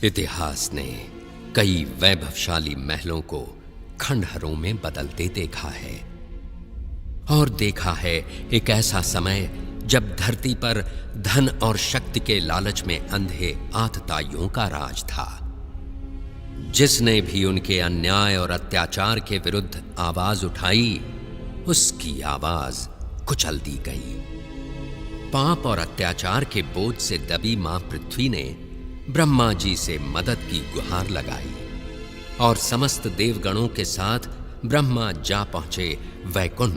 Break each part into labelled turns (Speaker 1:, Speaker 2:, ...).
Speaker 1: इतिहास ने कई वैभवशाली महलों को खंडहरों में बदलते देखा है और देखा है एक ऐसा समय जब धरती पर धन और शक्ति के लालच में अंधे आतताइयों का राज था। जिसने भी उनके अन्याय और अत्याचार के विरुद्ध आवाज उठाई, उसकी आवाज कुचल दी गई। पाप और अत्याचार के बोझ से दबी मां पृथ्वी ने ब्रह्मा जी से मदद की गुहार लगाई और समस्त देवगणों के साथ ब्रह्मा जा पहुंचे वैकुंठ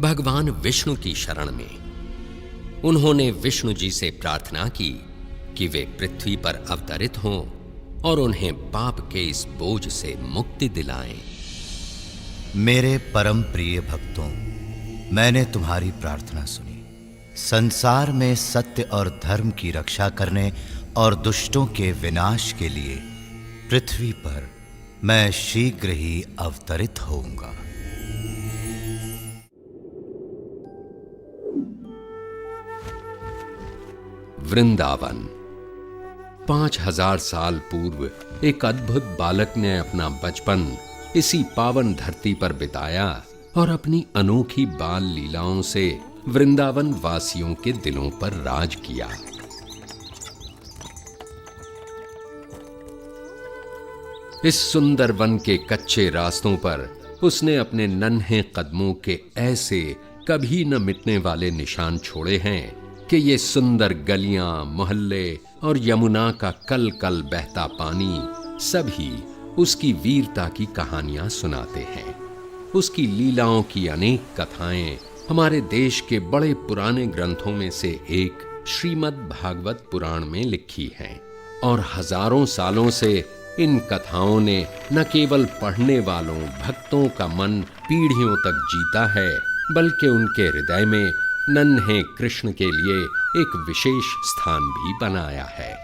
Speaker 1: भगवान विष्णु की शरण में। उन्होंने विष्णु जी से प्रार्थना की कि वे पृथ्वी पर अवतरित हों और उन्हें पाप के इस बोझ से मुक्ति दिलाएं।
Speaker 2: मेरे परम प्रिय भक्तों, मैंने तुम्हारी प्रार्थना सुनी। संसार में सत्य और धर्म की रक्षा करने और दुष्टों के विनाश के लिए पृथ्वी पर मैं शीघ्र ही अवतरित होऊंगा।
Speaker 1: वृंदावन। 5000 साल पूर्व एक अद्भुत बालक ने अपना बचपन इसी पावन धरती पर बिताया और अपनी अनोखी बाल लीलाओं से वृंदावन वासियों के दिलों पर राज किया। इस सुंदर वन के कच्चे रास्तों पर उसने अपने नन्हे कदमों के ऐसे कभी न मिटने वाले निशान छोड़े हैं कि ये सुंदर गलियां, मोहल्ले और यमुना का कल कल बहता पानी सभी उसकी वीरता की कहानियां सुनाते हैं। उसकी लीलाओं की अनेक कथाएं हमारे देश के बड़े पुराने ग्रंथों में से एक श्रीमद् भागवत पुराण में लिखी हैं और हजारों सालों से इन कथाओं ने न केवल पढ़ने वालों भक्तों का मन पीढ़ियों तक जीता है, बल्कि उनके हृदय में नन्हे कृष्ण के लिए एक विशेष स्थान भी बनाया है।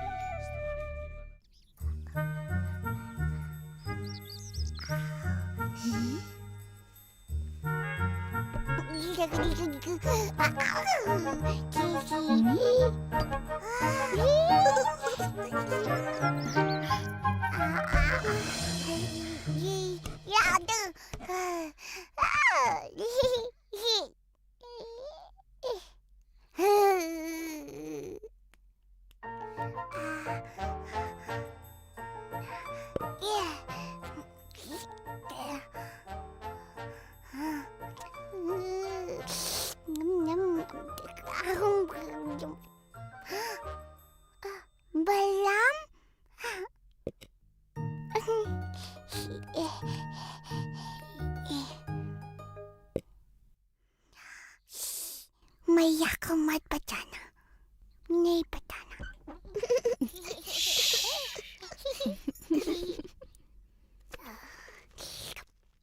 Speaker 3: बलराम, मैया को मत बताना, नहीं बताना।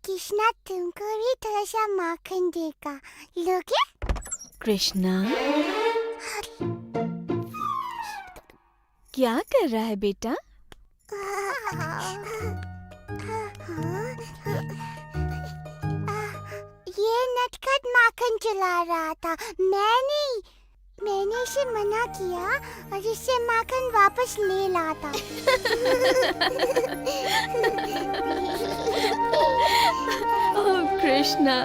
Speaker 3: कृष्णा तुमको भी थोड़ा सा माखन देगा, लोगे?
Speaker 4: कृष्णा, क्या कर रहा है बेटा?
Speaker 3: ये नटखट माखन चला रहा था। मैंने इसे मना किया और इससे माखन वापस ले लाता।
Speaker 4: ओह कृष्णा,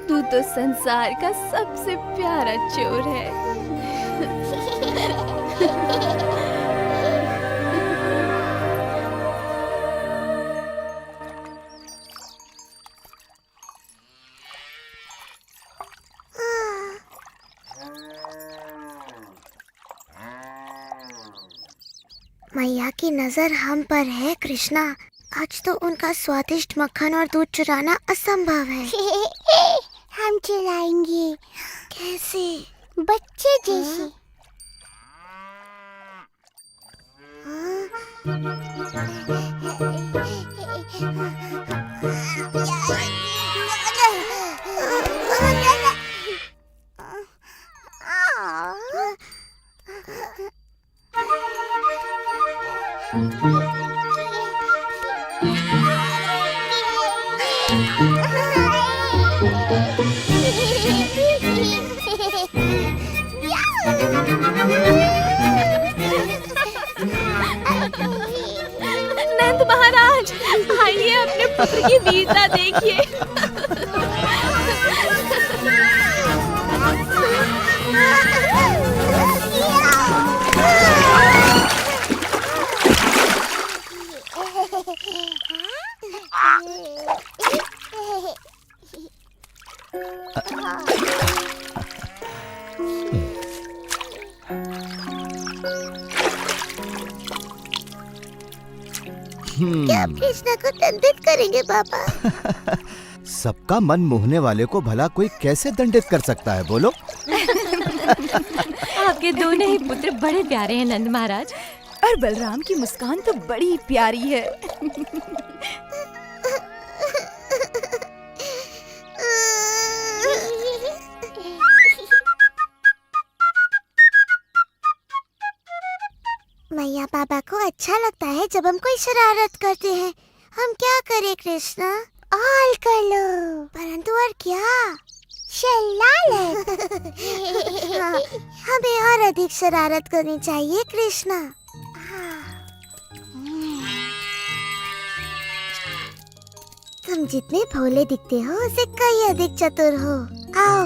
Speaker 4: तू तो संसार का सबसे प्यारा चोर है।
Speaker 3: मैया की नजर हम पर है कृष्णा। आज तो उनका स्वादिष्ट मक्खन और दूध चुराना असंभव है। हम चुराएंगे। कैसे? बच्चे जैसे।
Speaker 4: नंद महाराज, आइए अपने पुत्र की वीरता देखिए।
Speaker 3: क्या आप कृष्णा को दंडित करेंगे पापा?
Speaker 2: सबका मन मोहने वाले को भला कोई कैसे दंडित कर सकता है, बोलो?
Speaker 5: आपके दोनों ही पुत्र बड़े प्यारे हैं नंद महाराज, और बलराम की मुस्कान तो बड़ी प्यारी है।
Speaker 3: मैया पापा को अच्छा लगता है जब हम कोई शरारत करते हैं। हम क्या करें कृष्णा? और कर लो, परंतु और क्या? शरारत। हाँ, हमें और अधिक शरारत करनी चाहिए कृष्णा। तुम जितने भोले दिखते हो उससे कई अधिक चतुर हो। आओ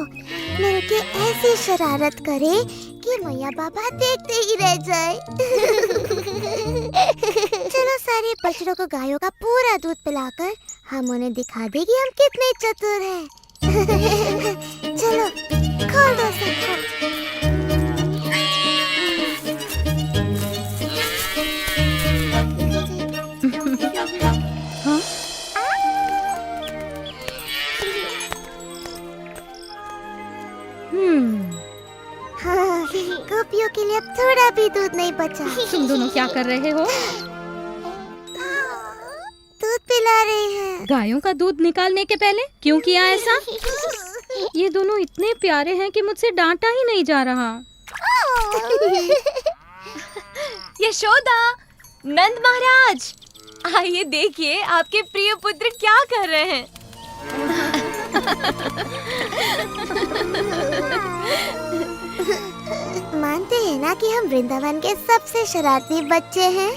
Speaker 3: मिलके ऐसी शरारत करें कि मैया बाबा देखते ही रह जाए। चलो सारे बछड़ों को गायों का पूरा दूध पिलाकर हम उन्हें दिखा दें कि हम कितने चतुर हैं। चलो खोल दो सबको। हाँ, गोपियों के लिए अब थोड़ा भी दूध नहीं बचा।
Speaker 5: तुम दोनों क्या कर रहे हो?
Speaker 3: दूध पिला रहे हैं।
Speaker 5: गायों का दूध निकालने के पहले क्यों किया ऐसा? ये दोनों इतने प्यारे हैं कि मुझसे डांटा ही नहीं जा रहा।
Speaker 4: यशोदा, नंद महाराज, आइए देखिए आपके प्रिय पुत्र क्या कर रहे हैं।
Speaker 3: मानते हैं ना कि हम वृंदावन के सबसे शरारती बच्चे हैं।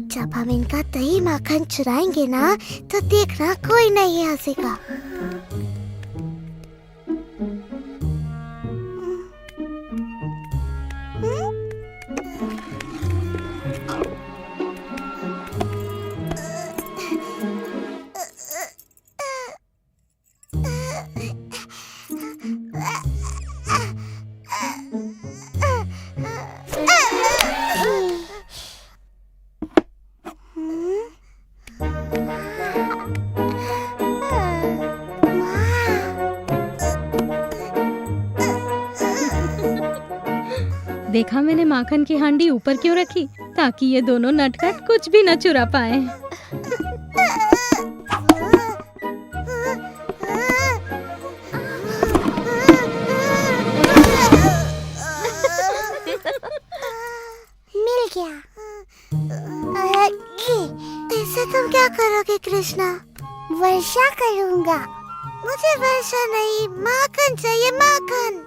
Speaker 3: जब हम इनका दही माखन चुराएंगे ना तो देखना कोई नहीं हंसेगा।
Speaker 5: देखा मैंने माखन की हांडी ऊपर क्यों रखी? ताकि ये दोनों नटखट कुछ भी न चुरा पाए।
Speaker 3: मिल गया। ऐसे तुम क्या करोगे कृष्णा? वर्षा करूंगा। मुझे वर्षा नहीं, माखन चाहिए, माखन।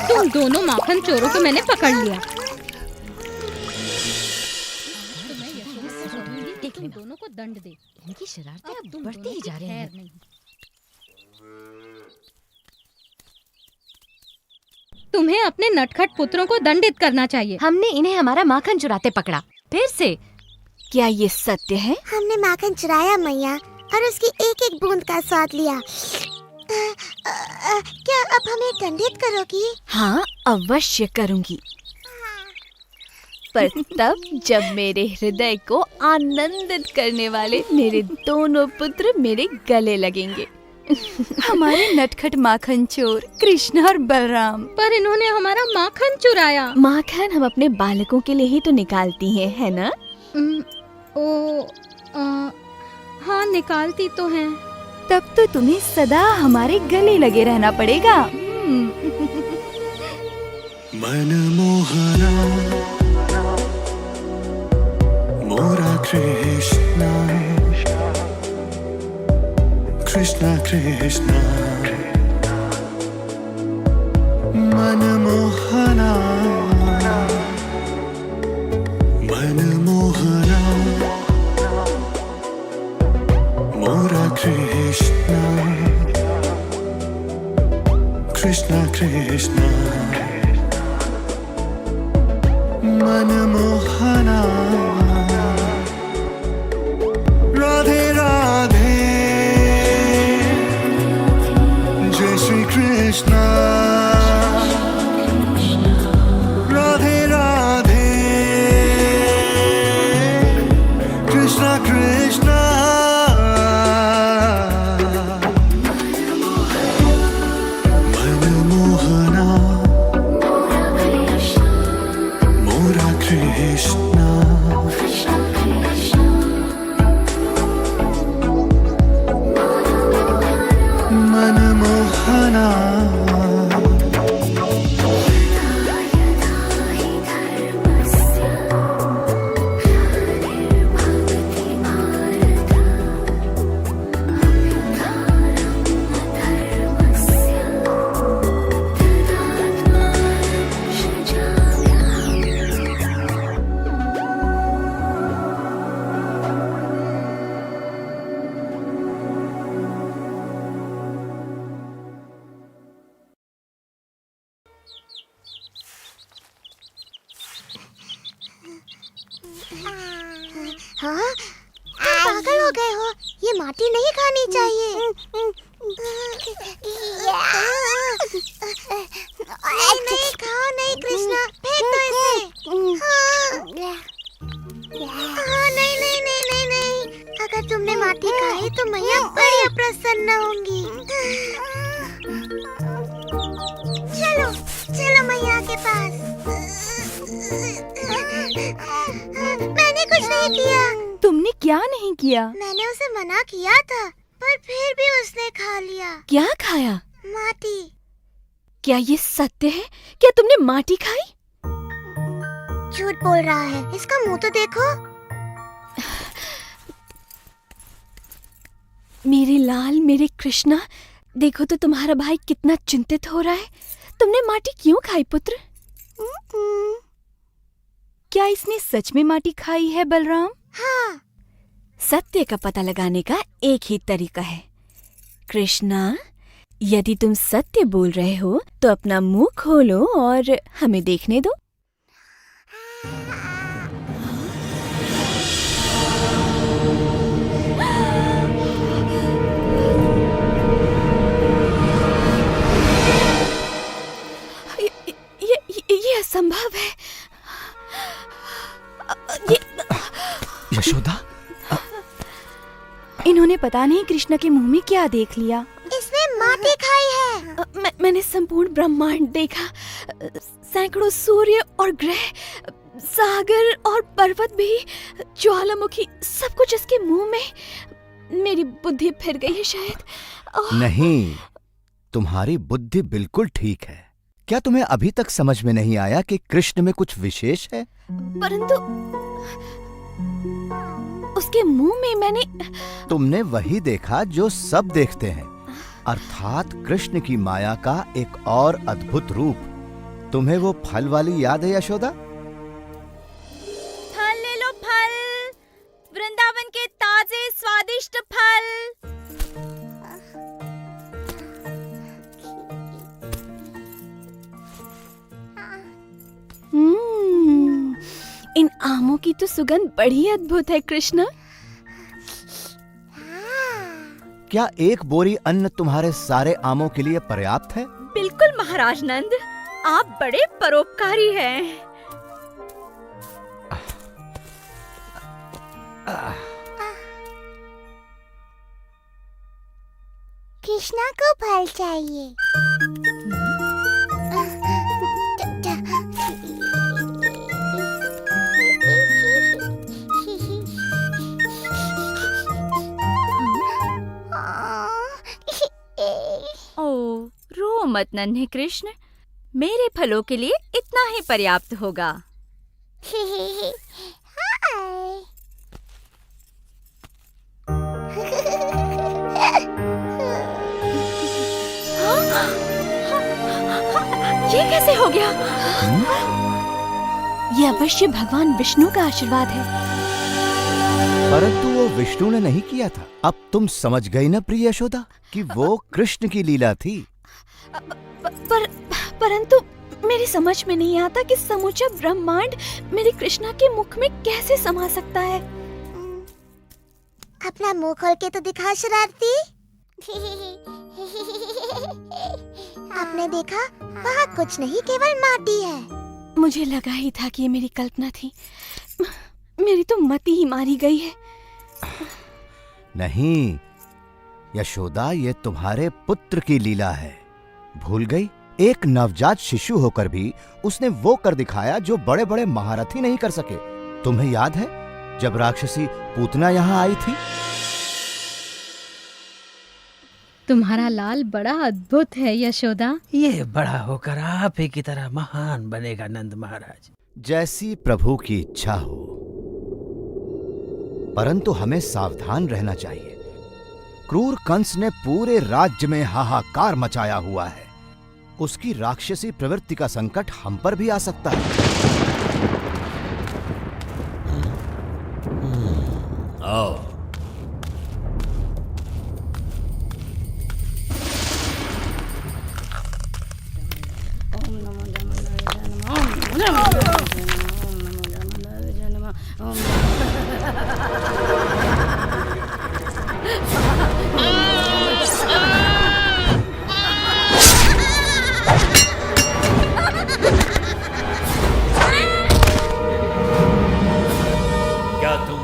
Speaker 5: तुम दोनों माखन चोरों को मैंने पकड़ लिया। देख ले, दोनों को दंड दे।
Speaker 6: इनकी शरारतें अब बढ़ती ही जा रही हैं।
Speaker 5: तुम्हें अपने नटखट पुत्रों को दंडित करना चाहिए।
Speaker 6: हमने इन्हें हमारा माखन चुराते पकड़ा, फिर से।
Speaker 4: क्या ये सत्य है?
Speaker 3: हमने माखन चुराया मैया और उसकी एक एक बूंद का स्वाद लिया। क्या अब हमें दंडित करोगी?
Speaker 4: हाँ, अवश्य करूंगी, पर तब जब मेरे हृदय को आनंदित करने वाले मेरे दोनों पुत्र मेरे गले लगेंगे।
Speaker 5: हमारे नटखट माखन चोर कृष्ण और बलराम। पर इन्होंने हमारा माखन चुराया।
Speaker 4: माखन हम अपने बालकों के लिए ही तो निकालती हैं, है ना?
Speaker 5: हाँ, निकालती तो हैं।
Speaker 7: तब तो तुम्हें सदा हमारे गले लगे रहना पड़ेगा।
Speaker 8: मनमोहना मोरा कृष्णा कृष्णा कृष्णा मनमोहना मनमोहना मोरा कृष्णा कृष्णा कृष्णा मनमोहना राधे राधे जय श्री कृष्णा राधे राधे कृष्णा कृष्णा मनमोहना मोरा कृष्णा मनमोहना
Speaker 3: हाँ, तुम पागल हो गए हो। ये माटी नहीं खानी चाहिए। नहीं नहीं, खाओ नहीं कृष्णा, फेंक दो इसे। हाँ, नहीं नहीं नहीं नहीं नहीं, अगर तुमने माटी खाई तो मैया बड़ी अप्रसन्न होंगी। चलो चलो मैया के पास। मैंने कुछ नहीं किया।
Speaker 7: तुमने क्या नहीं किया?
Speaker 3: मैंने उसे मना किया था, पर फिर भी उसने खा लिया।
Speaker 7: क्या खाया?
Speaker 3: माटी।
Speaker 7: क्या ये सत्य है? क्या तुमने माटी खाई?
Speaker 3: झूठ बोल रहा है, इसका मुंह तो देखो।
Speaker 7: मेरे लाल, मेरे कृष्णा, देखो तो तुम्हारा भाई कितना चिंतित हो रहा है। तुमने माटी क्यों खाई पुत्र? क्या इसने सच में माटी खाई है बलराम?
Speaker 3: हाँ।
Speaker 7: सत्य का पता लगाने का एक ही तरीका है। कृष्णा, यदि तुम सत्य बोल रहे हो तो अपना मुंह खोलो और हमें देखने दो। ये असंभव है।
Speaker 2: यशोदा,
Speaker 7: इन्होंने पता नहीं कृष्णा के मुंह में क्या देख लिया।
Speaker 3: इसने माटी खाई है।
Speaker 7: मैंने संपूर्ण ब्रह्मांड देखा, सैकड़ों सूर्य और ग्रह, सागर और पर्वत भी, ज्वालामुखी, सब कुछ इसके मुंह में। मेरी बुद्धि फिर गई है शायद।
Speaker 2: नहीं, तुम्हारी बुद्धि बिल्कुल ठीक है। क्या तुम्हें अभी तक समझ में नहीं आया कि कृष्ण में कुछ विशेष है?
Speaker 7: परंतु उसके मुंह में मैंने...
Speaker 2: तुमने वही देखा जो सब देखते हैं, अर्थात कृष्ण की माया का एक और अद्भुत रूप। तुम्हें वो फल वाली याद है यशोदा?
Speaker 4: फल ले लो, फल, वृंदावन के ताजे स्वादिष्ट फल।
Speaker 7: इन आमों की तो सुगंध बड़ी अद्भुत है कृष्णा।
Speaker 2: क्या एक बोरी अन्न तुम्हारे सारे आमों के लिए पर्याप्त है?
Speaker 5: बिल्कुल महाराज नंद, आप बड़े परोपकारी हैं।
Speaker 3: कृष्णा को फल चाहिए।
Speaker 7: मत नन्हे कृष्ण, मेरे फलों के लिए इतना ही पर्याप्त होगा। ये कैसे हो गया?
Speaker 9: ये अवश्य भगवान विष्णु का आशीर्वाद है।
Speaker 2: परंतु वो विष्णु ने नहीं किया था। अब तुम समझ गई ना प्रिय यशोदा कि वो कृष्ण की लीला थी।
Speaker 9: परंतु मेरी समझ में नहीं आता कि समूचा ब्रह्मांड मेरी कृष्णा के मुख में कैसे समा सकता है।
Speaker 3: अपना मुंह खोल के तो दिखा शरारती। आपने देखा, वहाँ कुछ नहीं, केवल माटी है।
Speaker 9: मुझे लगा ही था कि ये मेरी कल्पना थी। मेरी तो मति ही मारी गई है।
Speaker 2: नहीं यशोदा, ये तुम्हारे पुत्र की लीला है। भूल गई? एक नवजात शिशु होकर भी उसने वो कर दिखाया जो बड़े बड़े महारथी नहीं कर सके। तुम्हें याद है जब राक्षसी पूतना यहाँ आई थी?
Speaker 5: तुम्हारा लाल बड़ा अद्भुत है यशोदा।
Speaker 10: ये बड़ा होकर आप ही की तरह महान बनेगा नंद महाराज।
Speaker 2: जैसी प्रभु की इच्छा हो, परंतु हमें सावधान रहना चाहिए। क्रूर कंस ने पूरे राज्य में हाहाकार मचाया हुआ है। उसकी राक्षसी प्रवृत्ति का संकट हम पर भी आ सकता है।
Speaker 1: आओ।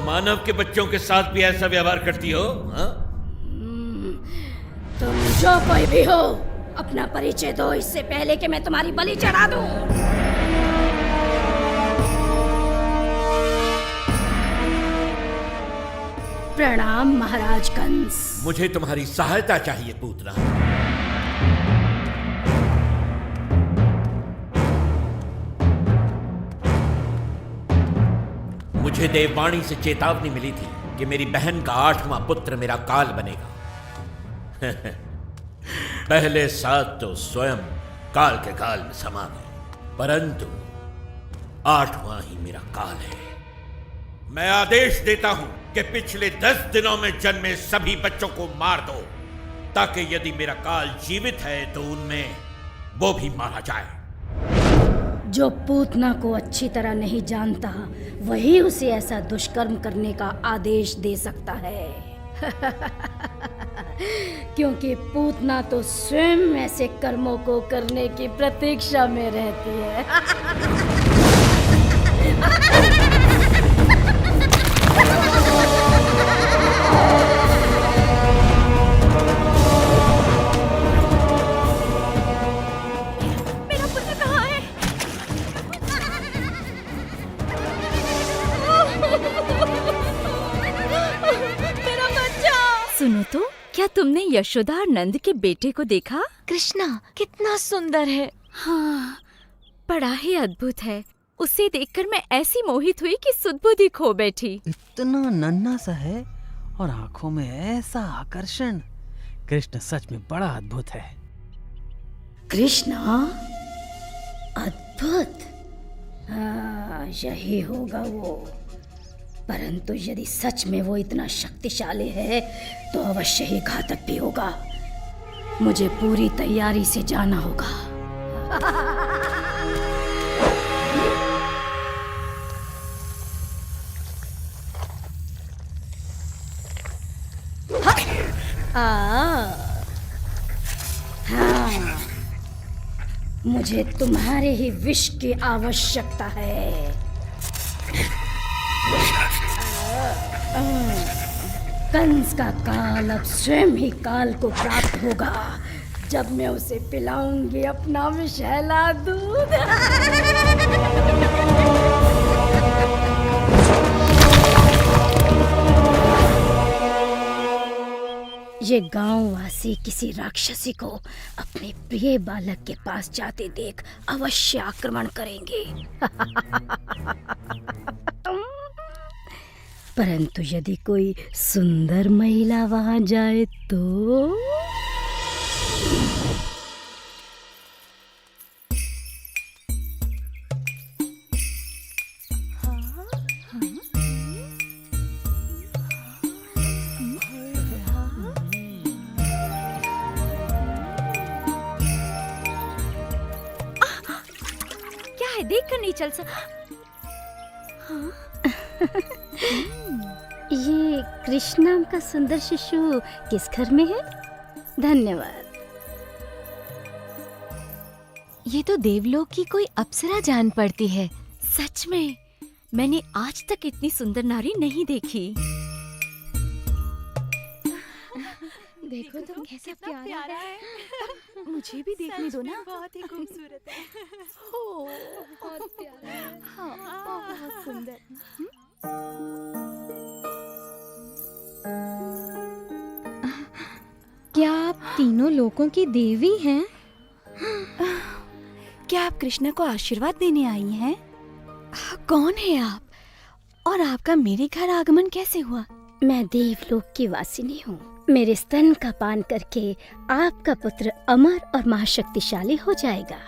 Speaker 11: मानव के बच्चों के साथ भी ऐसा व्यवहार करती हो?
Speaker 12: तुम जो कोई भी हो, अपना परिचय दो, इससे पहले कि मैं तुम्हारी बलि चढ़ा दूं। प्रणाम महाराज कंस।
Speaker 11: मुझे तुम्हारी सहायता चाहिए पूतना। मुझे देववाणी से चेतावनी मिली थी कि मेरी बहन का 8वां पुत्र मेरा काल बनेगा। पहले 7 तो स्वयं काल के काल में समा गए, परंतु 8वां ही मेरा काल है। मैं आदेश देता हूं कि पिछले 10 दिनों में जन्मे सभी बच्चों को मार दो, ताकि यदि मेरा काल जीवित है तो उनमें वो भी मारा जाए।
Speaker 12: जो पूतना को अच्छी तरह नहीं जानता, वही उसे ऐसा दुष्कर्म करने का आदेश दे सकता है। क्योंकि पूतना तो स्वयं ऐसे कर्मों को करने की प्रतीक्षा में रहती है।
Speaker 7: सुनो तो, क्या तुमने यशोदा और नंद के बेटे को देखा?
Speaker 6: कृष्णा कितना सुंदर है।
Speaker 7: हाँ, बड़ा ही अद्भुत है। उसे देखकर मैं ऐसी मोहित हुई कि सुध-बुद्धि खो बैठी।
Speaker 10: इतना नन्हा सा है और आंखों में ऐसा आकर्षण। कृष्ण सच में बड़ा अद्भुत है।
Speaker 12: कृष्णा अद्भुत? हाँ, यही होगा वो। परंतु यदि सच में वो इतना शक्तिशाली है तो अवश्य ही घातक भी होगा। मुझे पूरी तैयारी से जाना होगा। हाँ, मुझे तुम्हारे ही विष की आवश्यकता है। कंस का काल अब स्वयं ही काल को प्राप्त होगा, जब मैं उसे पिलाऊंगी अपना विषैला दूध। ये गांववासी किसी राक्षसी को अपने प्रिय बालक के पास जाते देख अवश्य आक्रमण करेंगे। परंतु यदि कोई सुंदर महिला वहां जाए तो
Speaker 7: देख कर नहीं चल सकता।
Speaker 12: ये कृष्ण नाम का सुंदर शिशु किस घर में है? धन्यवाद।
Speaker 6: ये तो देवलोक की कोई अप्सरा जान पड़ती है।
Speaker 7: सच में मैंने आज तक इतनी सुंदर नारी नहीं देखी।
Speaker 9: देखो तो कैसा प्यारा है। मुझे भी देखने दो ना। बहुत ही खूबसूरत है। हो बहुत प्यारा है। हाँ बहुत सुंदर।
Speaker 5: क्या आप तीनों लोगों की देवी हैं?
Speaker 9: क्या आप कृष्ण को आशीर्वाद देने आई हैं? कौन है आप? और आपका मेरे घर आगमन कैसे हुआ?
Speaker 12: मैं देवलोक की वासिनी हूँ। मेरे स्तन का पान करके आपका पुत्र अमर और महाशक्तिशाली हो जाएगा।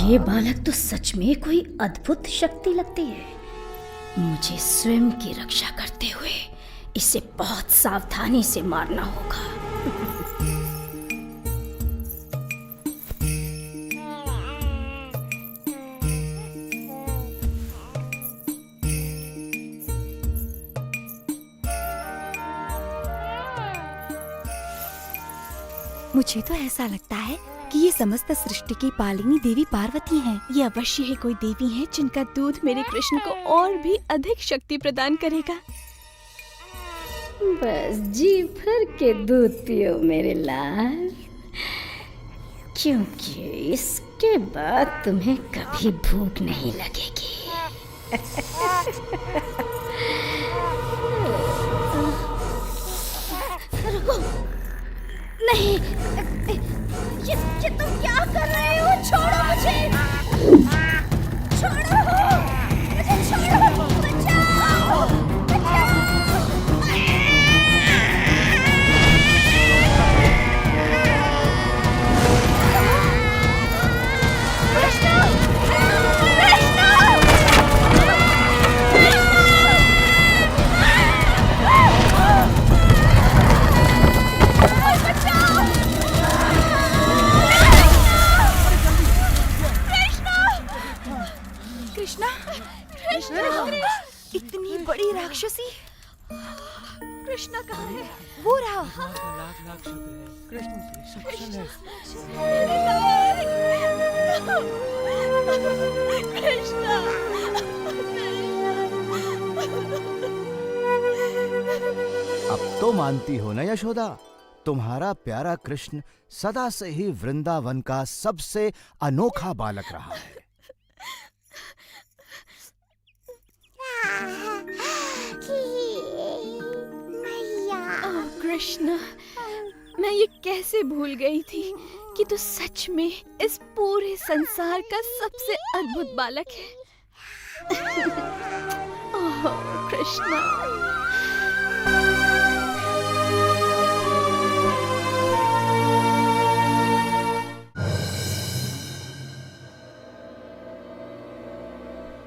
Speaker 12: ये बालक तो सच में कोई अद्भुत शक्ति लगती है। मुझे स्वयं की रक्षा करते हुए इसे बहुत सावधानी से मारना होगा।
Speaker 9: मुझे तो ऐसा लगता है कि ये समस्त सृष्टि की पालिनी देवी पार्वती हैं। ये अवश्य ही कोई देवी हैं जिनका दूध मेरे कृष्ण को और भी अधिक शक्ति प्रदान करेगा।
Speaker 12: बस जी भर के दूध पियो मेरे लाल, क्योंकि इसके बाद तुम्हें कभी भूख नहीं लगेगी।
Speaker 9: नहीं, ये तुम क्या कर रहे हो? छोड़ो मुझे, छोड़ो मुझे, छोड़ो, बचाओ, बचाओ। इतनी बड़ी राक्षसी कृष्णा कहाँ है? वो रहा।
Speaker 2: अब तो मानती हो ना यशोदा, तुम्हारा प्यारा कृष्ण सदा से ही वृंदावन का सबसे अनोखा बालक रहा है।
Speaker 9: कृष्ण, मैं ये कैसे भूल गई थी कि तू सच में इस पूरे संसार का सबसे अद्भुत बालक है। ओह कृष्ण।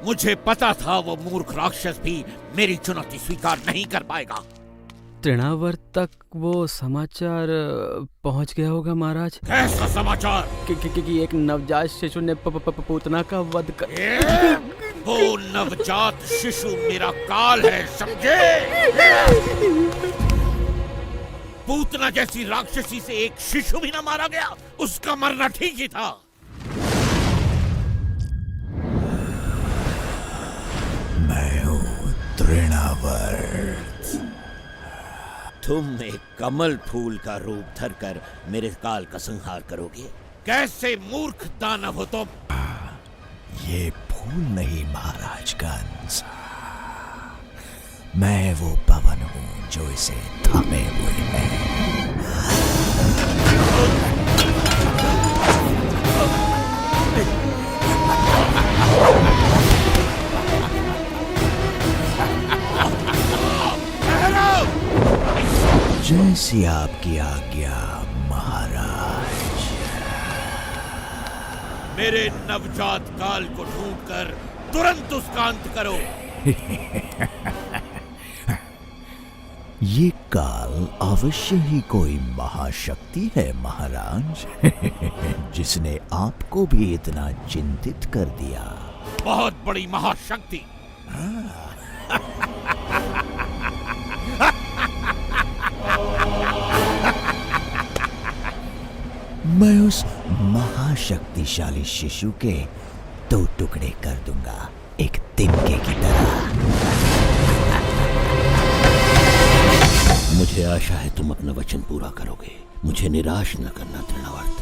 Speaker 11: मुझे पता था वो मूर्ख राक्षस भी मेरी चुनौती स्वीकार नहीं कर पाएगा।
Speaker 10: तृणावर्त तक वो समाचार पहुंच गया होगा महाराज।
Speaker 11: कैसा समाचार?
Speaker 10: कि एक नवजात शिशु ने पूतना का वध कर।
Speaker 11: वो नवजात शिशु मेरा काल है, समझे? पूतना जैसी राक्षसी से एक शिशु भी ना मारा गया, उसका मरना ठीक ही था।
Speaker 8: मैं
Speaker 2: तृणावर्त।
Speaker 11: तुम एक कमल फूल का रूप धरकर मेरे काल का संहार करोगे? कैसे मूर्ख दानव हो तुम!
Speaker 2: ये फूल नहीं महाराज कंस, मैं वो पवन हूं जो इसे थामे हुए है। जैसी आपकी आज्ञा महाराज।
Speaker 11: मेरे नवजात काल को ढूंढकर तुरंत उसका अंत करो।
Speaker 2: ये काल अवश्य ही कोई महाशक्ति है महाराज, जिसने आपको भी इतना चिंतित कर दिया।
Speaker 11: बहुत बड़ी महाशक्ति।
Speaker 2: मैं उस महाशक्तिशाली शिशु के 2 टुकड़े कर दूंगा, एक तिनके की तरह।
Speaker 11: मुझे आशा है तुम अपना वचन पूरा करोगे। मुझे निराश न करना तृणावर्त।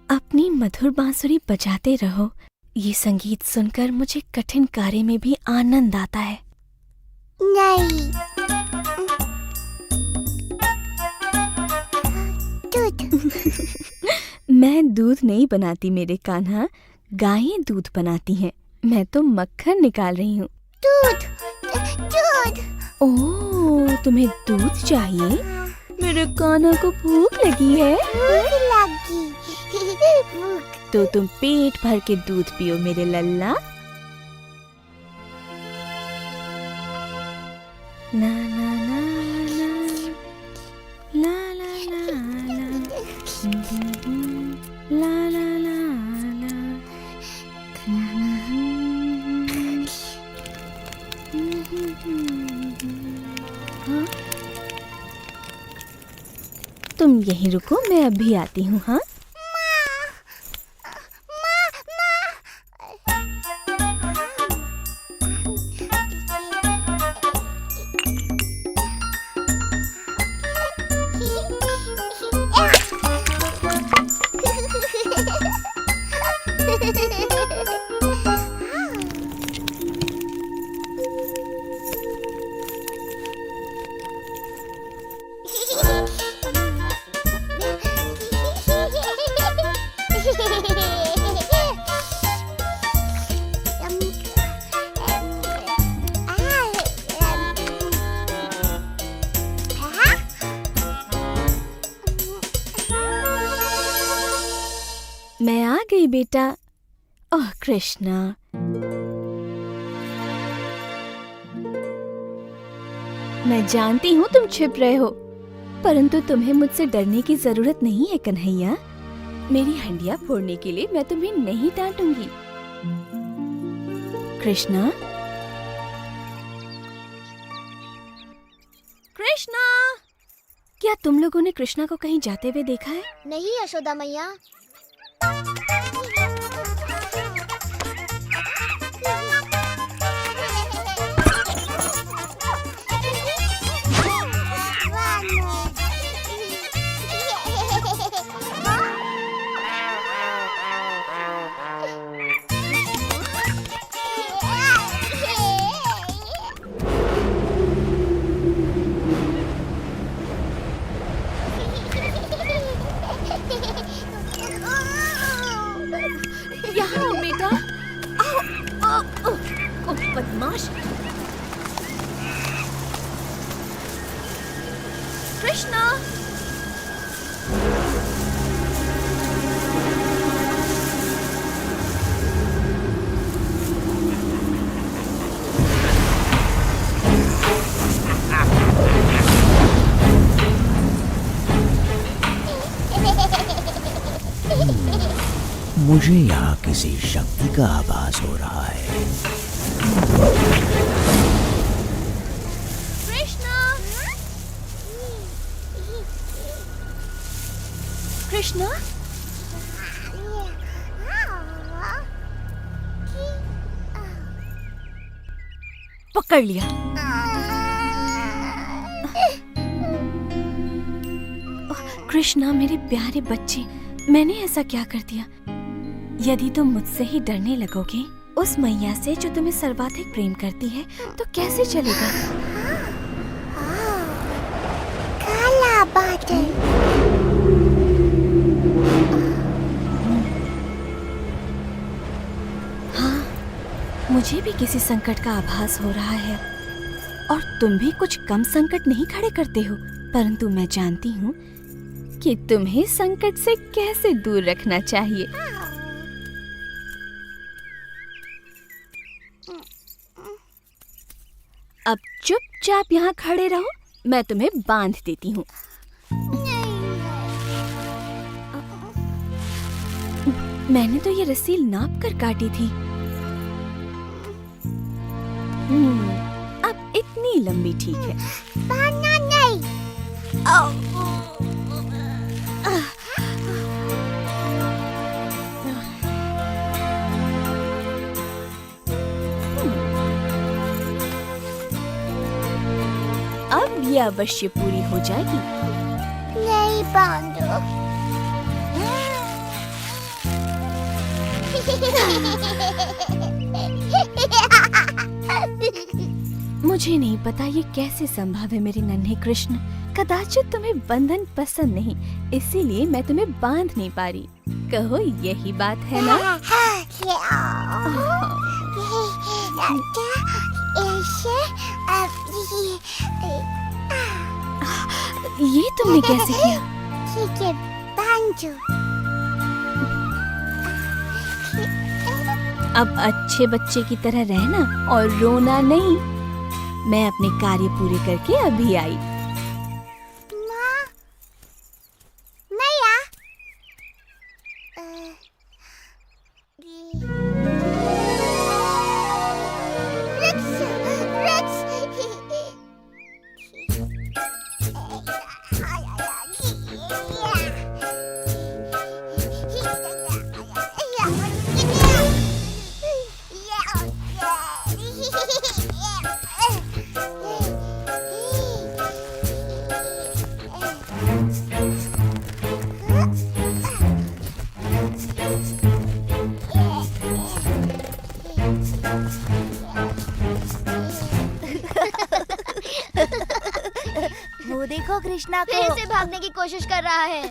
Speaker 7: अपनी मधुर बांसुरी बजाते रहो। ये संगीत सुनकर मुझे कठिन कार्य में भी आनंद आता है।
Speaker 3: नहीं, दूध।
Speaker 7: मैं दूध नहीं बनाती मेरे कान्हा, गायें दूध बनाती हैं। मैं तो मक्खन निकाल रही हूँ।
Speaker 3: दूध, दूध।
Speaker 7: ओह, तुम्हें दूध चाहिए? मेरे कान्हा को भूख लगी है।
Speaker 3: भूख लगी।
Speaker 7: तो तुम पेट भर के दूध पियो मेरे लल्ला। ना ना ना ना ला ला ला ला ला ला ला ला। हाँ? तुम यहीं रुको, मैं अभी आती हूँ। हाँ, मैं आ गई बेटा। ओह कृष्णा, मैं जानती हूँ तुम छिप रहे हो, परंतु तुम्हें मुझसे डरने की जरूरत नहीं है कन्हैया। मेरी हंडिया फोड़ने के लिए मैं तुम्हें नहीं डांटूंगी। कृष्णा, कृष्णा, क्या तुम लोगों ने कृष्णा को कहीं जाते हुए देखा है?
Speaker 3: नहीं यशोदा मैया।
Speaker 9: कृष्णा।
Speaker 13: मुझे यहाँ किसी शक्ति का आभास हो रहा है।
Speaker 9: कृष्णा, पकड़ लिया। कृष्णा मेरे प्यारे बच्चे, मैंने ऐसा क्या कर दिया? यदि तुम मुझसे ही डरने लगोगे उस मैया से जो तुम्हें सर्वाधिक प्रेम करती है, तो कैसे चलेगा?
Speaker 3: काला बादल।
Speaker 9: हाँ, मुझे भी किसी संकट का आभास हो रहा है और तुम भी कुछ कम संकट नहीं खड़े करते हो, परंतु मैं जानती हूँ कि तुम्हें संकट से कैसे दूर रखना चाहिए। अब चुपचाप यहाँ खड़े रहो, मैं तुम्हें बांध देती हूँ। मैंने तो ये रस्सी नाप कर काटी थी। अब इतनी लंबी ठीक है।
Speaker 3: बांधना नहीं।
Speaker 9: अब ये अवश्य पूरी हो जाएगी।
Speaker 3: नहीं बांधो।
Speaker 9: मुझे नहीं पता ये कैसे संभव है मेरे नन्हे कृष्ण। कदाचित तुम्हें बंधन पसंद नहीं, इसीलिए मैं तुम्हें बांध नहीं पा रही। कहो यही बात है ना? ये तुमने कैसे किया?
Speaker 3: ठीक है, बांधो।
Speaker 9: अब अच्छे बच्चे की तरह रहना और रोना नहीं। मैं अपने कार्य पूरे करके अभी आई।
Speaker 3: माँ, मैया।
Speaker 14: वो देखो कृष्णा को
Speaker 3: फिर से भागने की कोशिश कर रहा है।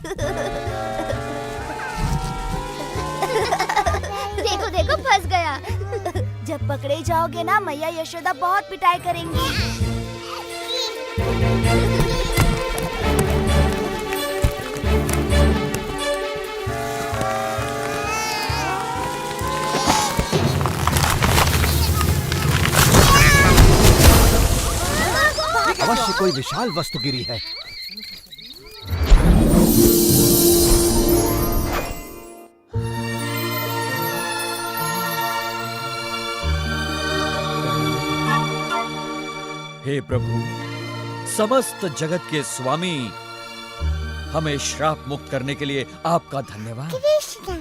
Speaker 3: देखो देखो फंस गया।
Speaker 14: जब पकड़े जाओगे ना, मैया यशोदा बहुत पिटाई करेंगी।
Speaker 2: अवश्य कोई विशाल वस्तु गिरी है।
Speaker 15: हे प्रभु, समस्त जगत के स्वामी, हमें श्राप मुक्त करने के लिए आपका धन्यवाद।
Speaker 3: कृष्ण।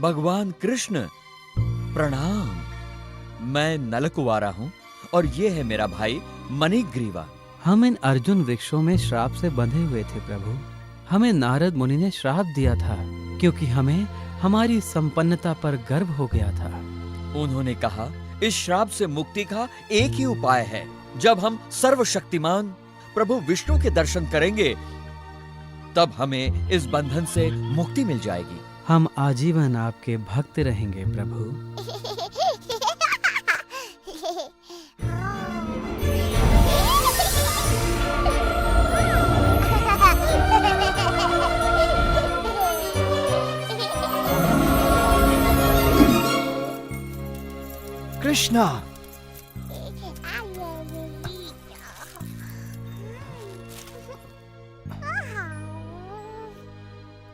Speaker 15: भगवान कृष्ण, प्रणाम। मैं नलकुवारा हूँ और ये है मेरा भाई मणिग्रीवा।
Speaker 10: हम इन अर्जुन वृक्षों में श्राप से बंधे हुए थे प्रभु। हमें नारद मुनि ने श्राप दिया था क्योंकि हमें हमारी संपन्नता पर गर्व हो गया था।
Speaker 15: उन्होंने कहा, इस श्राप से मुक्ति का एक ही उपाय है। जब हम सर्वशक्तिमान प्रभु विष्णु के दर्शन करेंगे, तब हमें इस बंधन से मुक्ति मिल जाएगी।
Speaker 10: हम आजीवन आपके भक्त रहेंगे प्रभु।
Speaker 2: कृष्णा।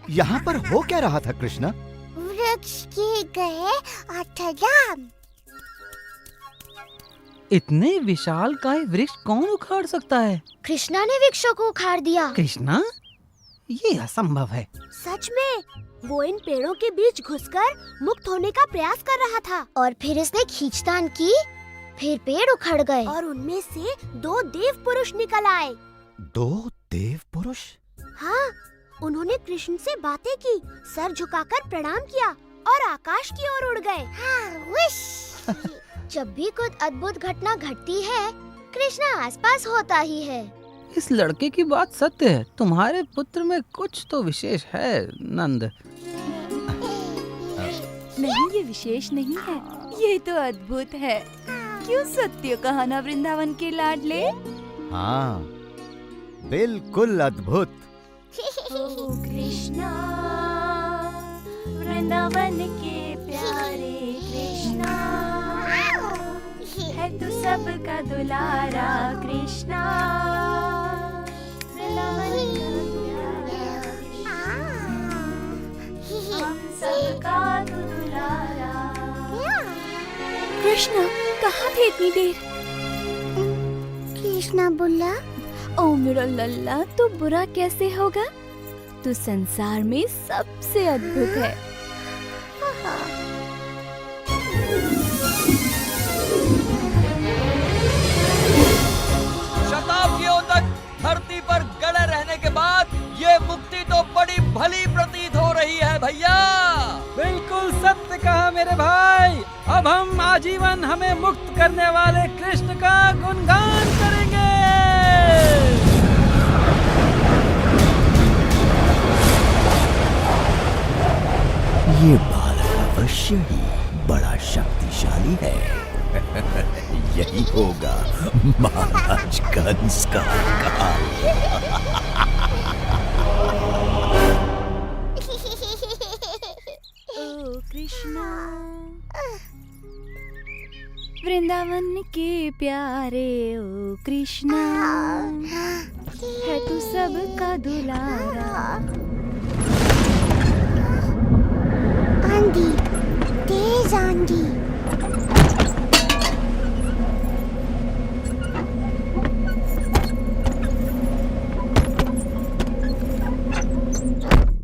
Speaker 2: यहाँ पर हो क्या रहा था कृष्णा?
Speaker 3: वृक्ष के गए अठराम।
Speaker 10: इतने विशाल काय वृक्ष कौन उखाड़ सकता है?
Speaker 3: कृष्णा ने वृक्षों को उखाड़ दिया।
Speaker 10: कृष्णा? ये असंभव है।
Speaker 14: सच में वो इन पेड़ों के बीच घुसकर मुक्त होने का प्रयास कर रहा था
Speaker 3: और फिर इसने खींचतान की, फिर पेड़ उखड़ गए
Speaker 14: और उनमें से 2 देव पुरुष निकल आए।
Speaker 2: 2 देव पुरुष?
Speaker 14: हाँ, उन्होंने कृष्ण से बातें की, सर झुकाकर प्रणाम किया और आकाश की ओर उड़ गए।
Speaker 3: जब भी कुछ अद्भुत घटना घटती है, कृष्णा आसपास होता ही है।
Speaker 10: इस लड़के की बात सत्य है। तुम्हारे पुत्र में कुछ तो विशेष है नंद।
Speaker 7: नहीं, ये विशेष नहीं है, ये तो अद्भुत है। क्यों सत्य कहा ना वृंदावन के लाडले?
Speaker 2: हाँ, बिल्कुल अद्भुत।
Speaker 4: ओ कृष्णा, वृंदावन के प्यारे कृष्णा, है तू सबका दुलारा कृष्णा, वृंदावन का प्यारा कृष्णा, हम सबका तू दुलारा।
Speaker 7: कृष्णा कहाँ थे इतनी देर?
Speaker 3: कृष्णा बोला,
Speaker 7: ओ मेरा लल्ला, तू बुरा कैसे होगा? तू संसार में सबसे अद्भुत है।
Speaker 15: शताब्दियों तक धरती पर गड़े रहने के बाद ये मुक्ति तो बड़ी भली प्रतीत हो रही है भैया।
Speaker 10: बिल्कुल सत्य कहा मेरे भाई। अब हम आजीवन हमें मुक्त करने वाले कृष्ण का गुणगान करेंगे।
Speaker 13: ये बालक अवश्य ही बड़ा शक्तिशाली है। यही होगा महाराज कंस का काल।
Speaker 7: ओ कृष्णा, वृंदावन के प्यारे ओ कृष्णा, है तू सबका दुलारा।
Speaker 3: आंधी, तेज आंधी।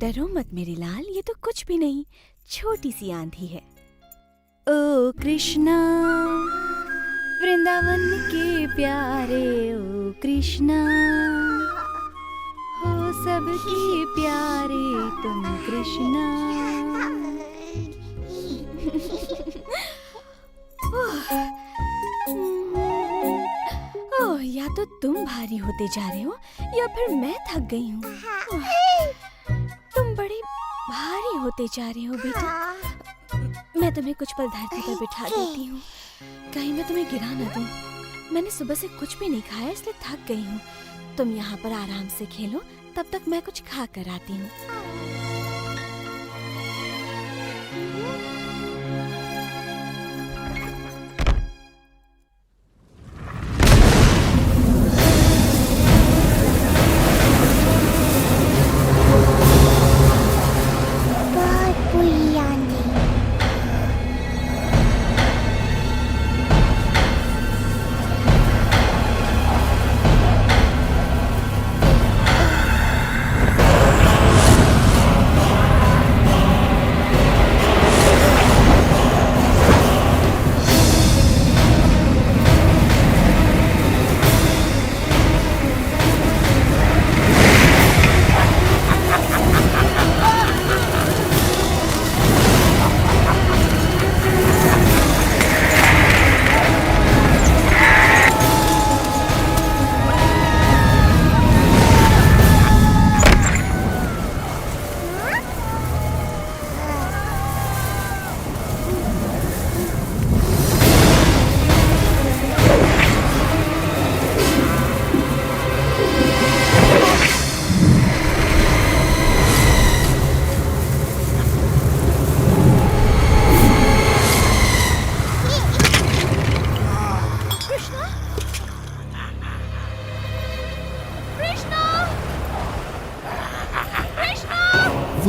Speaker 7: डरो मत मेरे लाल, ये तो कुछ भी नहीं, छोटी सी आंधी है। ओ कृष्णा, वृंदावन के प्यारे ओ कृष्णा, हो सबके प्यारे तुम कृष्णा। ओह, या तो तुम भारी होते जा रहे हो या फिर मैं थक गई हूँ। तुम बड़ी भारी होते जा रहे हो बेटा। मैं तुम्हें कुछ पल धरती पर बिठा देती हूँ, कहीं मैं तुम्हें गिरा न दूँ। मैंने सुबह से कुछ भी नहीं खाया, इसलिए थक गई हूँ। तुम यहाँ पर आराम से खेलो, तब तक मैं कुछ खा कर आती हूँ।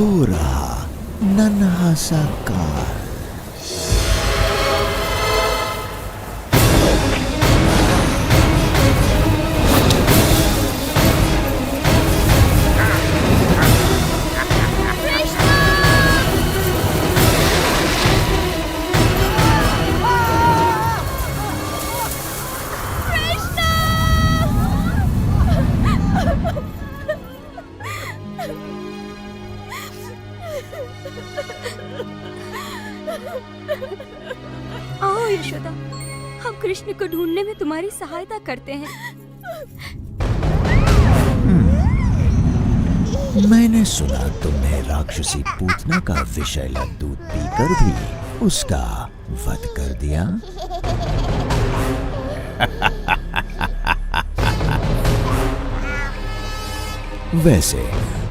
Speaker 13: वो रहा नन्हा सा कार।
Speaker 16: आओ यशोदा, हम कृष्ण को ढूंढने में तुम्हारी सहायता करते हैं।
Speaker 13: मैंने सुना तुमने राक्षसी पूतना का विषैला दूध पीकर भी उसका वध कर दिया। वैसे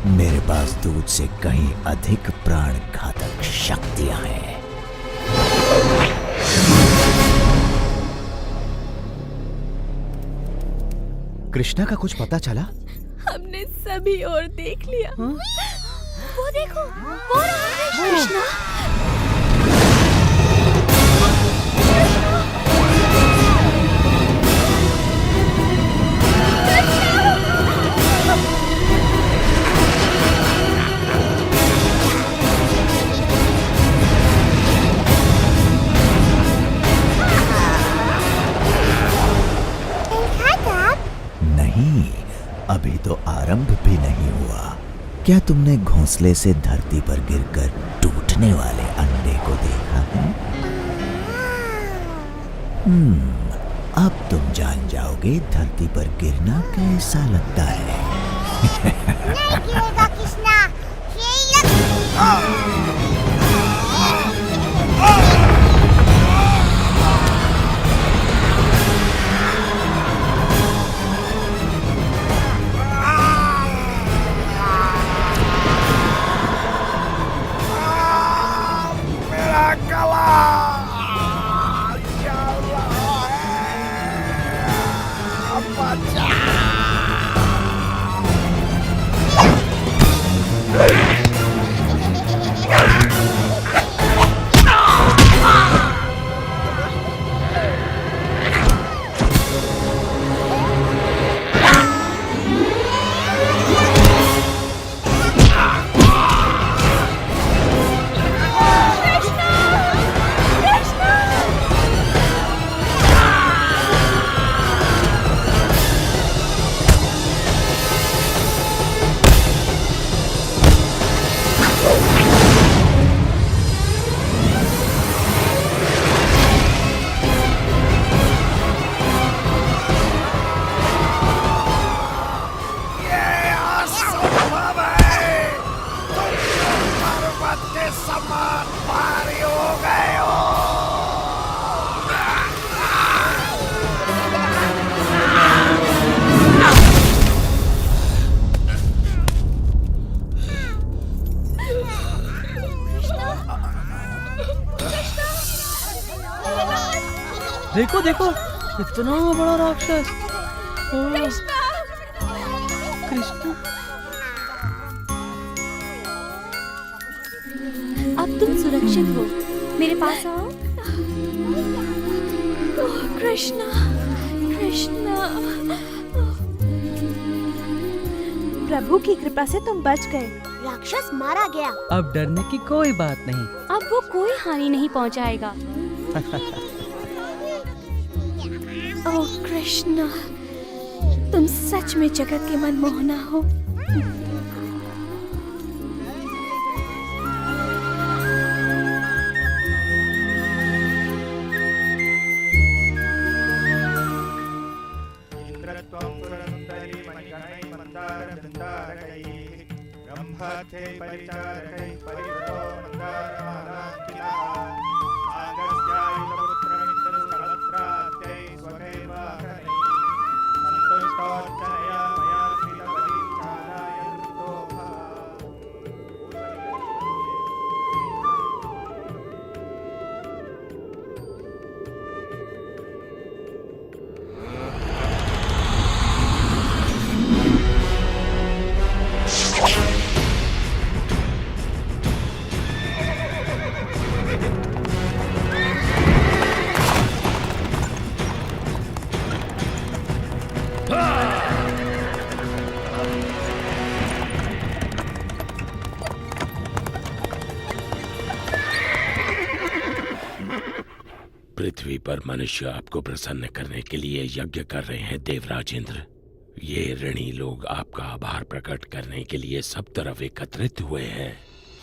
Speaker 13: मेरे पास दूध से कहीं अधिक प्राण घातक शक्तियां हैं।
Speaker 2: कृष्णा का कुछ पता चला?
Speaker 9: हमने सभी और देख लिया।
Speaker 14: वो देखो, वो रहा है कृष्णा।
Speaker 13: नहीं, अभी तो आरंभ भी नहीं हुआ। क्या तुमने घोंसले से धरती पर गिरकर टूटने वाले अंडे को देखा है? अब तुम जान जाओगे धरती पर गिरना कैसा लगता है।
Speaker 14: नहीं गिरेगा कृष्णा,
Speaker 10: देखो देखो, इतना बड़ा राक्षस।
Speaker 9: कृष्णा,
Speaker 10: कृष्णा,
Speaker 16: अब तुम सुरक्षित हो, मेरे पास आओ।
Speaker 9: ओह कृष्णा, कृष्णा।
Speaker 7: प्रभु की कृपा से तुम बच गए।
Speaker 14: राक्षस मारा गया।
Speaker 10: अब डरने की कोई बात नहीं।
Speaker 16: अब वो कोई हानि नहीं पहुंचाएगा।
Speaker 9: ओह कृष्णा, तुम सच में जगत के मनमोहना हो।
Speaker 17: पृथ्वी पर मनुष्य आपको प्रसन्न करने के लिए यज्ञ कर रहे हैं देवराज इंद्र। ये ऋणी लोग आपका आभार प्रकट करने के लिए सब तरफ एकत्रित हुए हैं।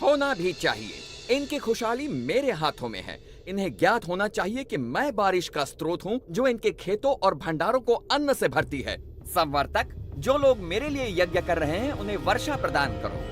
Speaker 15: होना भी चाहिए। इनकी खुशहाली मेरे हाथों में है। इन्हें ज्ञात होना चाहिए कि मैं बारिश का स्रोत हूँ जो इनके खेतों और भंडारों को अन्न से भरती है। संवर्तक, जो लोग मेरे लिए यज्ञ कर रहे हैं उन्हें वर्षा प्रदान करो।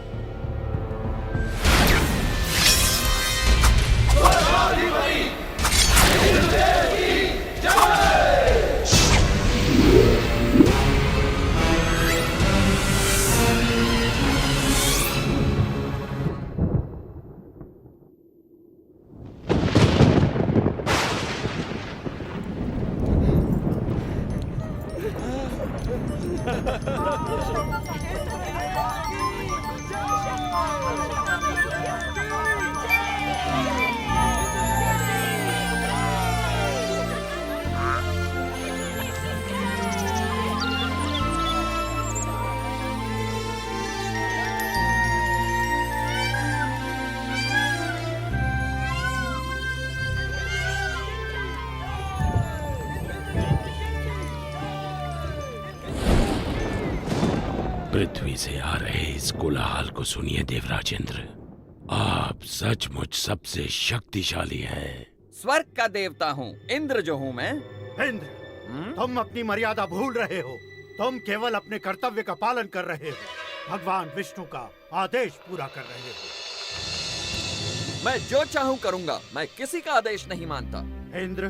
Speaker 17: पृथ्वी से आ रहे इस कोलाहल को सुनिए देवराज इंद्र। आप सचमुच सबसे शक्तिशाली हैं।
Speaker 15: स्वर्ग का देवता हूँ, इंद्र जो हूँ मैं।
Speaker 18: इंद्र, तुम अपनी मर्यादा भूल रहे हो। तुम केवल अपने कर्तव्य का पालन कर रहे हो, भगवान विष्णु का आदेश पूरा कर रहे हो।
Speaker 15: मैं जो चाहूँ करूँगा, मैं किसी का आदेश नहीं मानता।
Speaker 18: इंद्र,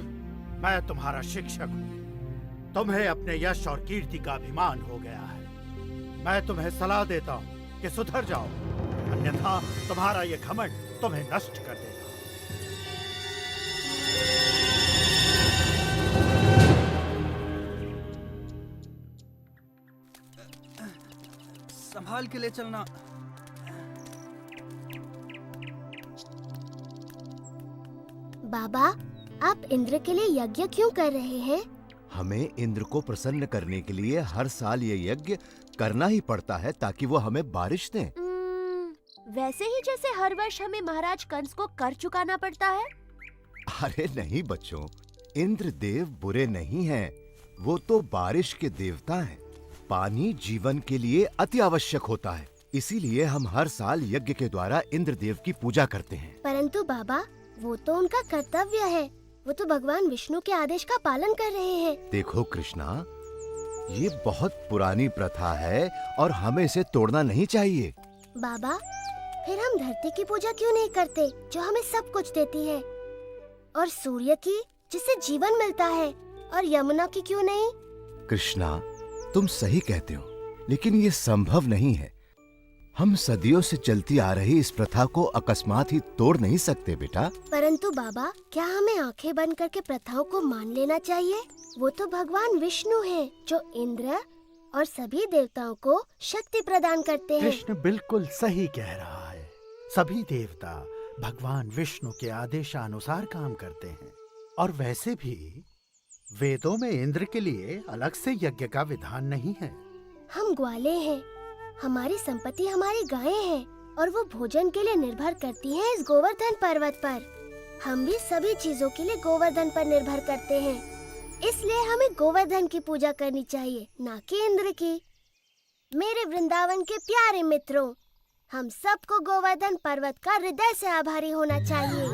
Speaker 18: मैं तुम्हारा शिक्षक हूँ। तुम्हें अपने यश और कीर्ति का अभिमान हो गया है। मैं तुम्हें सलाह देता हूँ कि सुधर जाओ, अन्यथा तुम्हारा ये घमंड तुम्हें नष्ट कर देगा।
Speaker 19: संभाल के ले चलना।
Speaker 14: बाबा, आप इंद्र के लिए यज्ञ क्यों कर रहे हैं?
Speaker 2: हमें इंद्र को प्रसन्न करने के लिए हर साल ये यज्ञ करना ही पड़ता है ताकि वो हमें बारिश दें।
Speaker 14: वैसे ही जैसे हर वर्ष हमें महाराज कंस को कर चुकाना पड़ता है।
Speaker 2: अरे नहीं बच्चों, इंद्र देव बुरे नहीं हैं। वो तो बारिश के देवता हैं। पानी जीवन के लिए अति आवश्यक होता है, इसीलिए हम हर साल यज्ञ के द्वारा इंद्र देव की पूजा करते हैं।
Speaker 14: परंतु बाबा, वो तो उनका कर्तव्य है। वो तो भगवान विष्णु के आदेश का पालन कर रहे हैं।
Speaker 2: देखो कृष्णा, ये बहुत पुरानी प्रथा है और हमें इसे तोड़ना नहीं चाहिए।
Speaker 14: बाबा, फिर हम धरती की पूजा क्यों नहीं करते जो हमें सब कुछ देती है, और सूर्य की जिससे जीवन मिलता है, और यमुना की क्यों नहीं?
Speaker 2: कृष्णा, तुम सही कहते हो, लेकिन ये संभव नहीं है। हम सदियों से चलती आ रही इस प्रथा को अकस्मात ही तोड़ नहीं सकते बेटा।
Speaker 14: परंतु बाबा, क्या हमें आंखें बंद करके प्रथाओं को मान लेना चाहिए? वो तो भगवान विष्णु हैं, जो इंद्र और सभी देवताओं को शक्ति प्रदान करते हैं।
Speaker 18: कृष्ण बिल्कुल सही कह रहा है। सभी देवता भगवान विष्णु के आदेशानुसार काम करते हैं, और वैसे भी वेदों में इंद्र के लिए अलग से यज्ञ का विधान नहीं है।
Speaker 14: हम ग्वाले हैं, हमारी संपत्ति हमारी गायें हैं, और वो भोजन के लिए निर्भर करती हैं इस गोवर्धन पर्वत पर। हम भी सभी चीजों के लिए गोवर्धन पर निर्भर करते हैं, इसलिए हमें गोवर्धन की पूजा करनी चाहिए, ना कि इंद्र की। मेरे वृंदावन के प्यारे मित्रों, हम सबको गोवर्धन पर्वत का हृदय से आभारी होना चाहिए।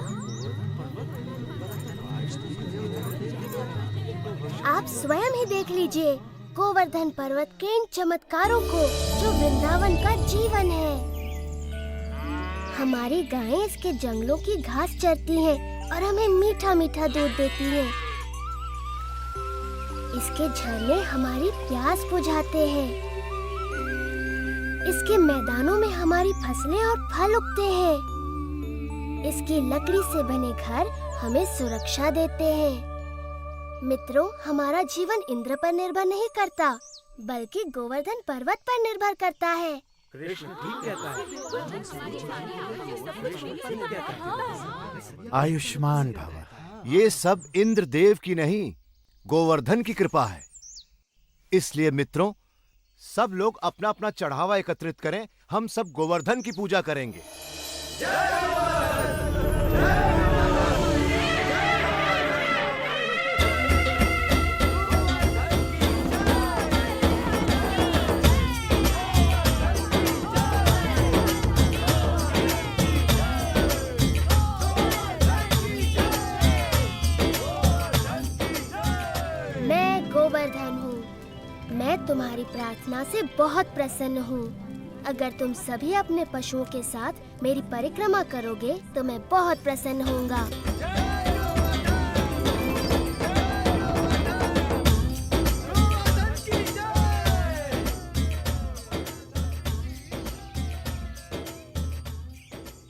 Speaker 14: आप स्वयं ही देख लीजिए गोवर्धन पर्वत के इन चमत्कारों को, जो वृंदावन का जीवन है। हमारी गायें इसके जंगलों की घास चरती हैं और हमें मीठा मीठा दूध देती हैं। इसके झरने हमारी प्यास बुझाते हैं। इसके मैदानों में हमारी फसलें और फल उगते हैं। इसकी लकड़ी से बने घर हमें सुरक्षा देते हैं। मित्रों, हमारा जीवन इंद्र पर निर्भर नहीं करता, बल्कि गोवर्धन पर्वत पर निर्भर करता है।
Speaker 18: कृष्ण ठीक कहता है। आयुष्मान भव।
Speaker 2: ये सब इंद्र देव की नहीं, गोवर्धन की कृपा है। इसलिए मित्रों, सब लोग अपना अपना चढ़ावा एकत्रित करें। हम सब गोवर्धन की पूजा करेंगे।
Speaker 14: गोवर्धन हूँ। मैं तुम्हारी प्रार्थना से बहुत प्रसन्न हूँ। अगर तुम सभी अपने पशुओं के साथ मेरी परिक्रमा करोगे तो मैं बहुत प्रसन्न होऊंगा।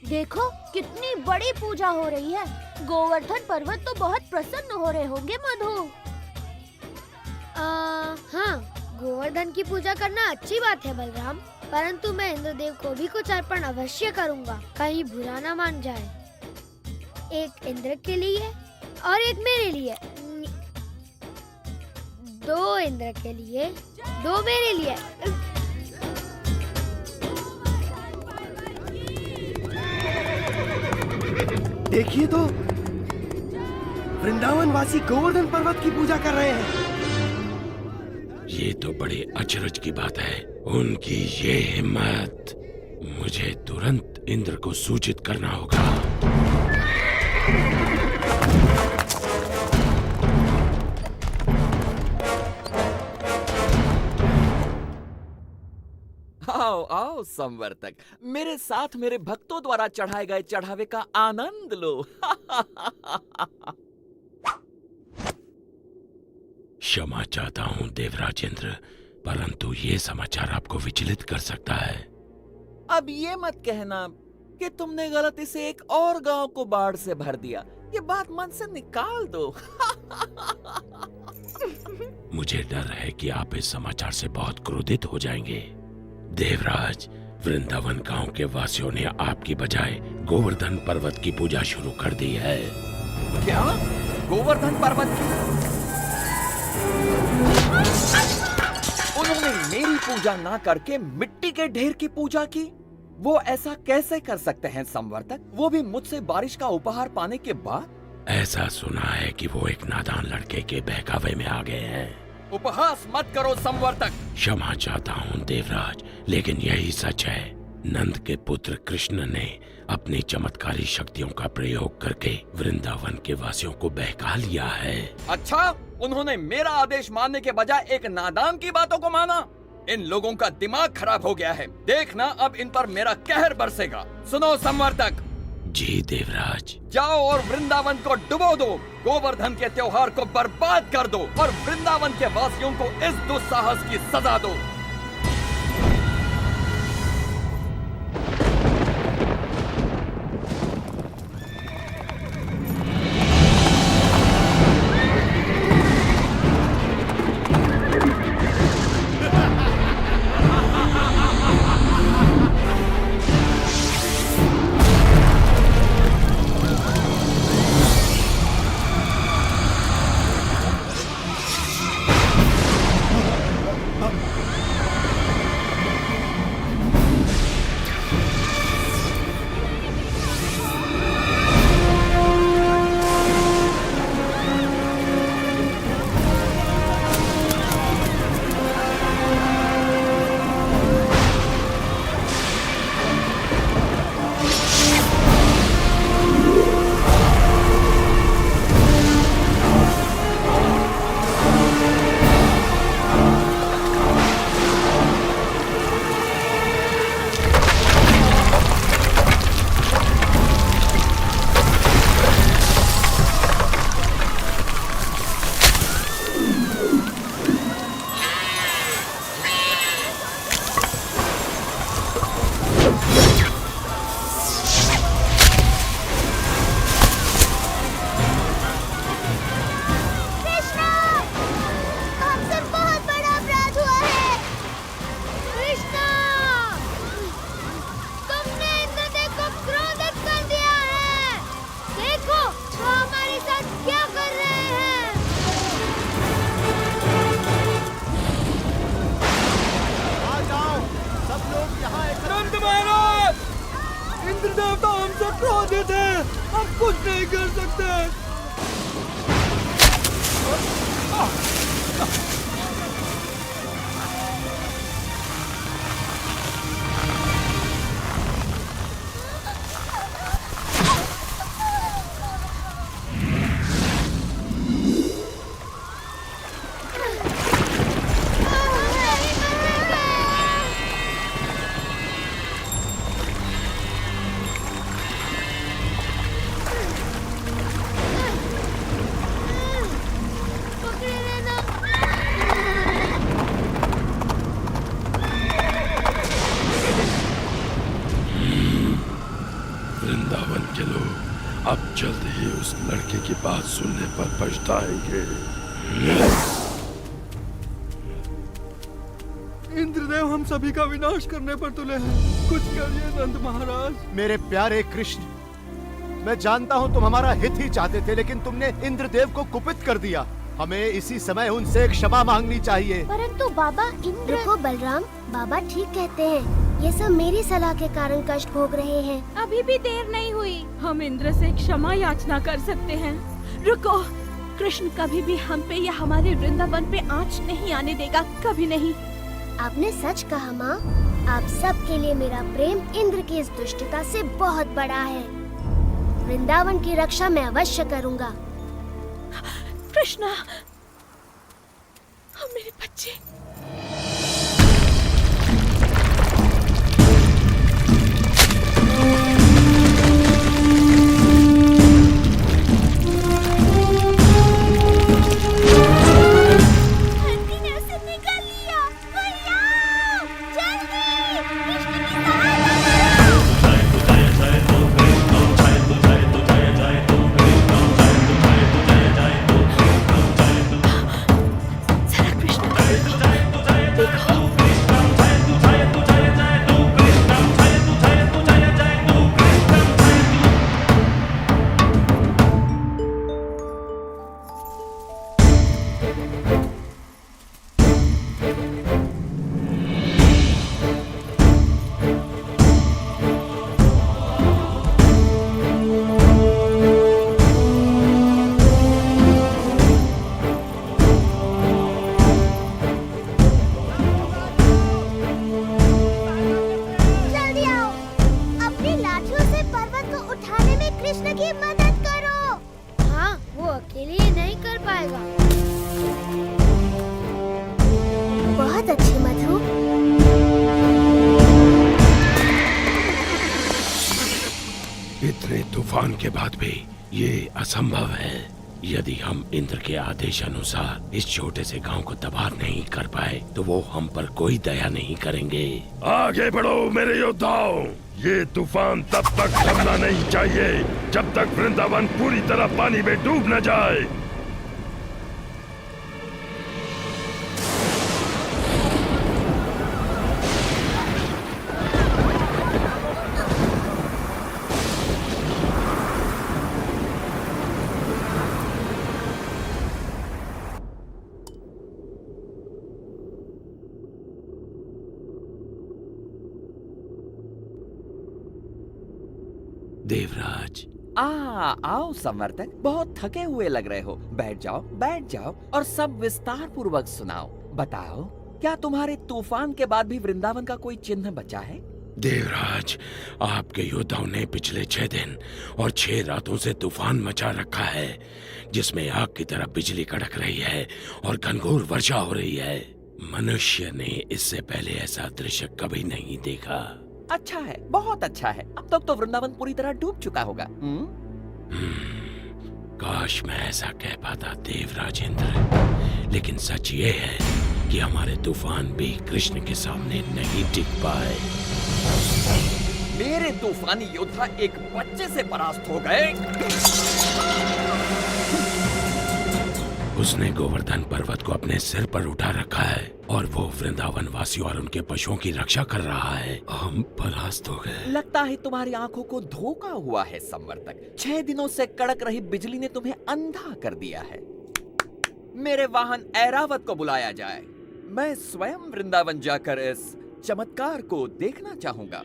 Speaker 19: देखो कितनी बड़ी पूजा हो रही है। गोवर्धन पर्वत तो बहुत प्रसन्न हो रहे होंगे मधु।
Speaker 14: हाँ, गोवर्धन की पूजा करना अच्छी बात है बलराम, परंतु मैं इंद्रदेव को भी कुछ अर्पण अवश्य करूँगा, कहीं बुरा ना मान जाए। एक इंद्र के लिए और एक मेरे लिए। 2 इंद्र के लिए, 2 मेरे लिए।
Speaker 20: देखिए तो, वृंदावन वासी गोवर्धन पर्वत की पूजा कर रहे हैं।
Speaker 17: ये तो बड़े अचरज की बात है। उनकी ये हिम्मत! मुझे तुरंत इंद्र को सूचित करना होगा।
Speaker 15: आओ आओ संवर्तक, मेरे साथ मेरे भक्तों द्वारा चढ़ाए गए चढ़ावे का आनंद लो।
Speaker 17: क्षमा चाहता हूँ देवराजेंद्र, परंतु ये समाचार आपको विचलित कर सकता है।
Speaker 15: अब ये मत कहना कि तुमने गलती से एक और गांव को बाढ़ से भर दिया। ये बात मन से निकाल दो।
Speaker 17: मुझे डर है कि आप इस समाचार से बहुत क्रोधित हो जाएंगे। देवराज, वृंदावन गांव के वासियों ने आपकी बजाय गोवर्धन पर्वत की पूजा शुरू कर दी है।
Speaker 15: क्या? गोवर्धन पर्वत की? उन्होंने मेरी पूजा ना करके मिट्टी के ढेर की पूजा की? वो ऐसा कैसे कर सकते हैं संवर्तक, वो भी मुझसे बारिश का उपहार पाने के बाद?
Speaker 17: ऐसा सुना है कि वो एक नादान लड़के के बहकावे में आ गए हैं।
Speaker 15: उपहास मत करो संवर्तक।
Speaker 17: क्षमा चाहता हूँ देवराज, लेकिन यही सच है। नंद के पुत्र कृष्ण ने अपनी चमत्कारी शक्तियों का प्रयोग करके वृंदावन के वासियों को बहका लिया है।
Speaker 15: अच्छा, उन्होंने मेरा आदेश मानने के बजाय एक नादान की बातों को माना। इन लोगों का दिमाग खराब हो गया है। देखना अब इन पर मेरा कहर बरसेगा। सुनो संवर्तक।
Speaker 17: जी देवराज।
Speaker 15: जाओ और वृंदावन को डुबो दो, गोवर्धन के त्योहार को बर्बाद कर दो और वृंदावन के वासियों को इस दुस्साहस की सजा दो।
Speaker 17: बात सुनने पर पछताएंगे।
Speaker 20: इंद्रदेव हम सभी का विनाश करने पर तुले हैं। कुछ करिए नंद महाराज।
Speaker 2: मेरे प्यारे कृष्ण, मैं जानता हूँ तुम हमारा हित ही चाहते थे, लेकिन तुमने इंद्रदेव को कुपित कर दिया। हमें इसी समय उनसे क्षमा मांगनी चाहिए।
Speaker 14: परंतु बाबा इंद्र। रुको बलराम, बाबा ठीक कहते हैं। ये सब मेरी सलाह के कारण कष्ट भोग रहे हैं।
Speaker 9: अभी भी देर नहीं हुई, हम इंद्र से क्षमा याचना कर सकते हैं। रुको, कृष्ण कभी भी हम पे या हमारे वृंदावन पे आँच नहीं आने देगा, कभी नहीं।
Speaker 14: आपने सच कहा माँ। आप सबके लिए मेरा प्रेम इंद्र की इस दुष्टता से बहुत बड़ा है। वृंदावन की रक्षा मैं अवश्य करूँगा।
Speaker 9: कृष्णा, मेरे बच्चे।
Speaker 17: तूफान के बाद भी ये असंभव है। यदि हम इंद्र के आदेश अनुसार इस छोटे से गांव को तबाह नहीं कर पाए तो वो हम पर कोई दया नहीं करेंगे। आगे बढ़ो मेरे योद्धाओं, ये तूफान तब तक थमना नहीं चाहिए जब तक वृंदावन पूरी तरह पानी में डूब न जाए।
Speaker 15: देवराज, आओ संवर्तक, बहुत थके हुए लग रहे हो। बैठ जाओ और सब विस्तार पूर्वक सुनाओ। बताओ, क्या तुम्हारे तूफान के बाद भी वृंदावन का कोई चिन्ह बचा है?
Speaker 17: देवराज, आपके योद्धाओं ने पिछले 6 दिन और 6 रातों से तूफान मचा रखा है, जिसमें आग की तरह बिजली कड़क रही है और घनघोर वर्षा हो रही है। मनुष्य ने इससे पहले ऐसा दृश्य कभी नहीं देखा।
Speaker 15: अच्छा है, बहुत अच्छा है। अब तक तो वृंदावन पूरी तरह डूब चुका होगा।
Speaker 17: काश मैं ऐसा कह पाता देवराज इंद्र, लेकिन सच ये है कि हमारे तूफान भी कृष्ण के सामने नहीं टिक पाए।
Speaker 15: मेरे तूफानी योद्धा एक बच्चे से परास्त हो गए।
Speaker 17: उसने गोवर्धन पर्वत को अपने सिर पर उठा रखा है और वो वृंदावन वासियों और उनके पशुओं की रक्षा कर रहा है। हम परास्त हो गए।
Speaker 15: लगता है तुम्हारी आंखों को धोखा हुआ है संवर्तक। 6 दिनों से कड़क रही बिजली ने तुम्हें अंधा कर दिया है। मेरे वाहन ऐरावत को बुलाया जाए। मैं स्वयं वृंदावन जाकर इस चमत्कार को देखना चाहूंगा।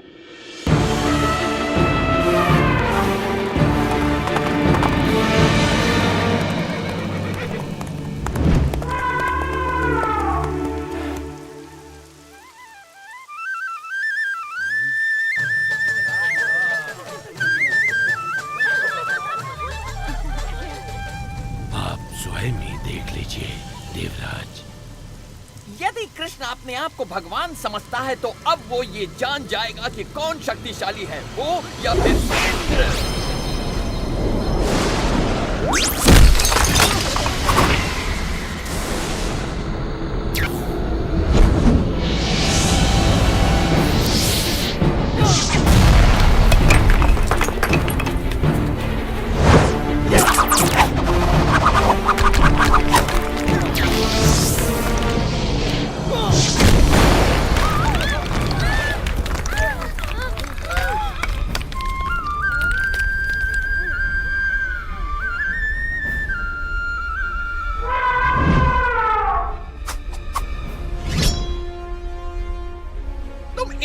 Speaker 17: स्वयं ही देख लीजिए देवराज।
Speaker 15: यदि कृष्ण अपने आप को भगवान समझता है तो अब वो ये जान जाएगा कि कौन शक्तिशाली है, वो या फिर इंद्र।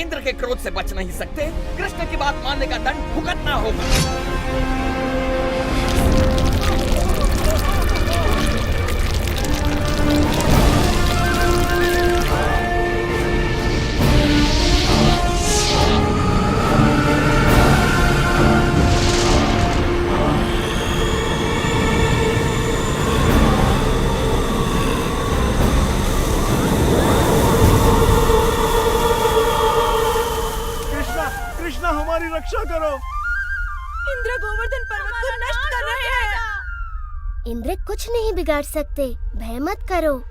Speaker 15: इंद्र के क्रोध से बच नहीं सकते। कृष्ण की बात मानने का दंड भुगतना होगा।
Speaker 20: कृष्णा हमारी रक्षा करो।
Speaker 9: इंद्र गोवर्धन पर्वत को नष्ट कर रहे हैं।
Speaker 14: इंद्र कुछ नहीं बिगाड़ सकते, भय मत करो।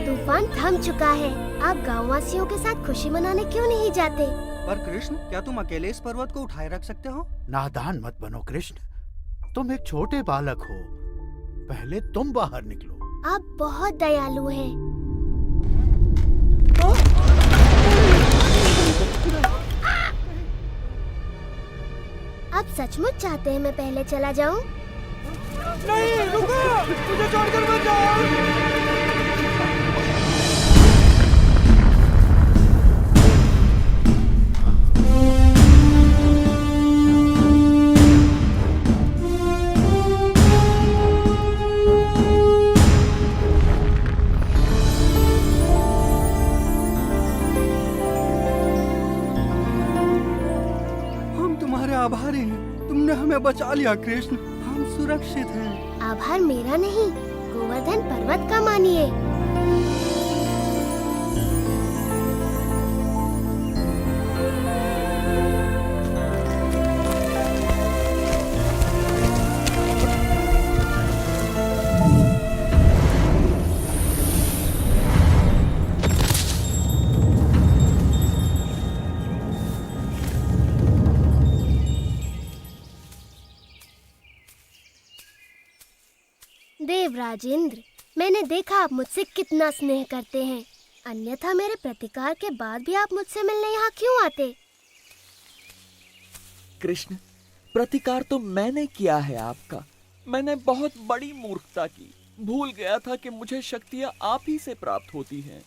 Speaker 14: तूफान थम चुका है। आप गाँव वासियों के साथ खुशी मनाने क्यों नहीं जाते?
Speaker 20: पर कृष्ण, क्या तुम अकेले इस पर्वत को उठाए रख सकते हो?
Speaker 18: नादान मत बनो कृष्ण, तुम एक छोटे बालक हो। पहले तुम बाहर निकलो।
Speaker 14: आप बहुत दयालु हैं। आप सचमुच चाहते हैं मैं पहले चला जाऊं?
Speaker 20: नहीं, रुको! मुझे छोड़कर मत जाओ! आभारी हैं, तुमने हमें बचा लिया कृष्ण, हम सुरक्षित हैं।
Speaker 14: आभार मेरा नहीं, गोवर्धन पर्वत का मानिए। देवराज इंद्र, मैंने देखा आप मुझसे कितना स्नेह करते हैं। अन्यथा मेरे प्रतिकार के बाद भी आप मुझसे मिलने यहाँ क्यों आते?
Speaker 15: कृष्ण, प्रतिकार तो मैंने किया है आपका। मैंने बहुत बड़ी मूर्खता की। भूल गया था कि मुझे शक्तियाँ आप ही से प्राप्त होती हैं।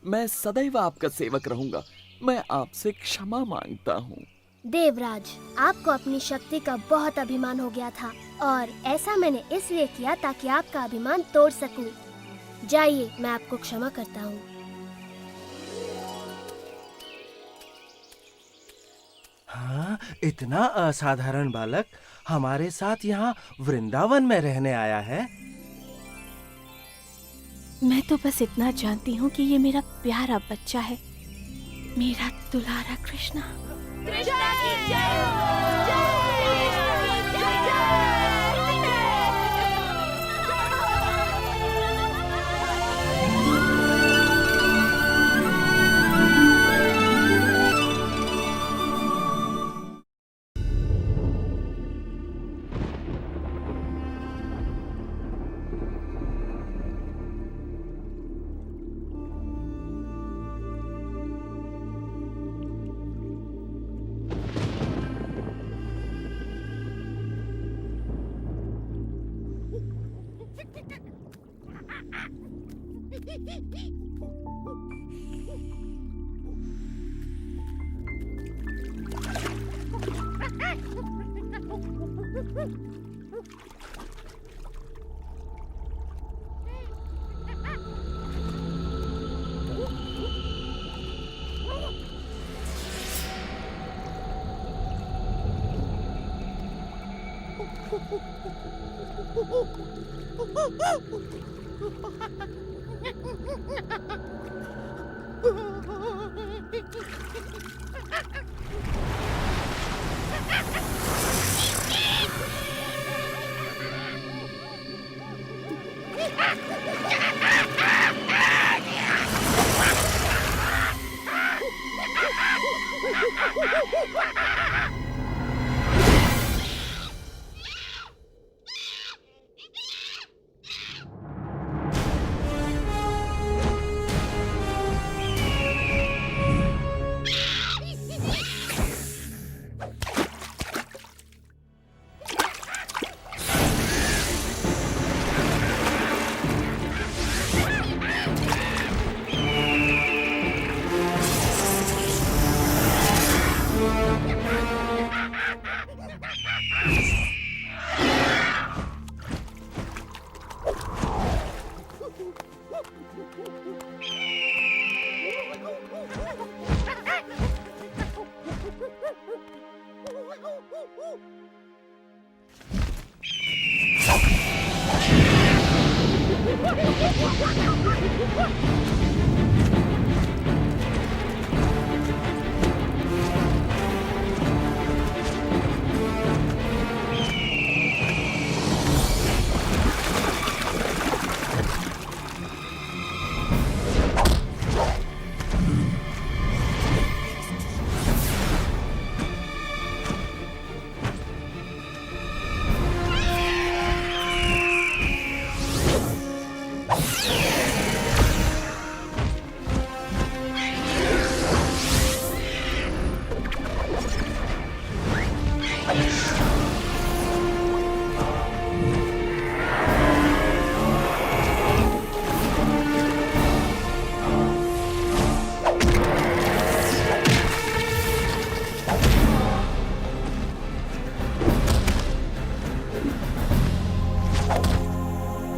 Speaker 15: मैं सदैव आपका सेवक रहूंगा। मैं आपसे क्षमा मांगता हूँ।
Speaker 14: देवराज, आपको अपनी शक्ति का बहुत अभिमान हो गया था और ऐसा मैंने इसलिए किया ताकि आपका अभिमान तोड़ सकूं। जाइए, मैं आपको क्षमा करता हूँ।
Speaker 20: हाँ, इतना असाधारण बालक हमारे साथ यहाँ वृंदावन में रहने आया है।
Speaker 9: मैं तो बस इतना जानती हूँ कि ये मेरा प्यारा बच्चा है, मेरा दुलारा कृष्णा।
Speaker 19: कृष्णा की जय हो, जय कृष्ण की जय।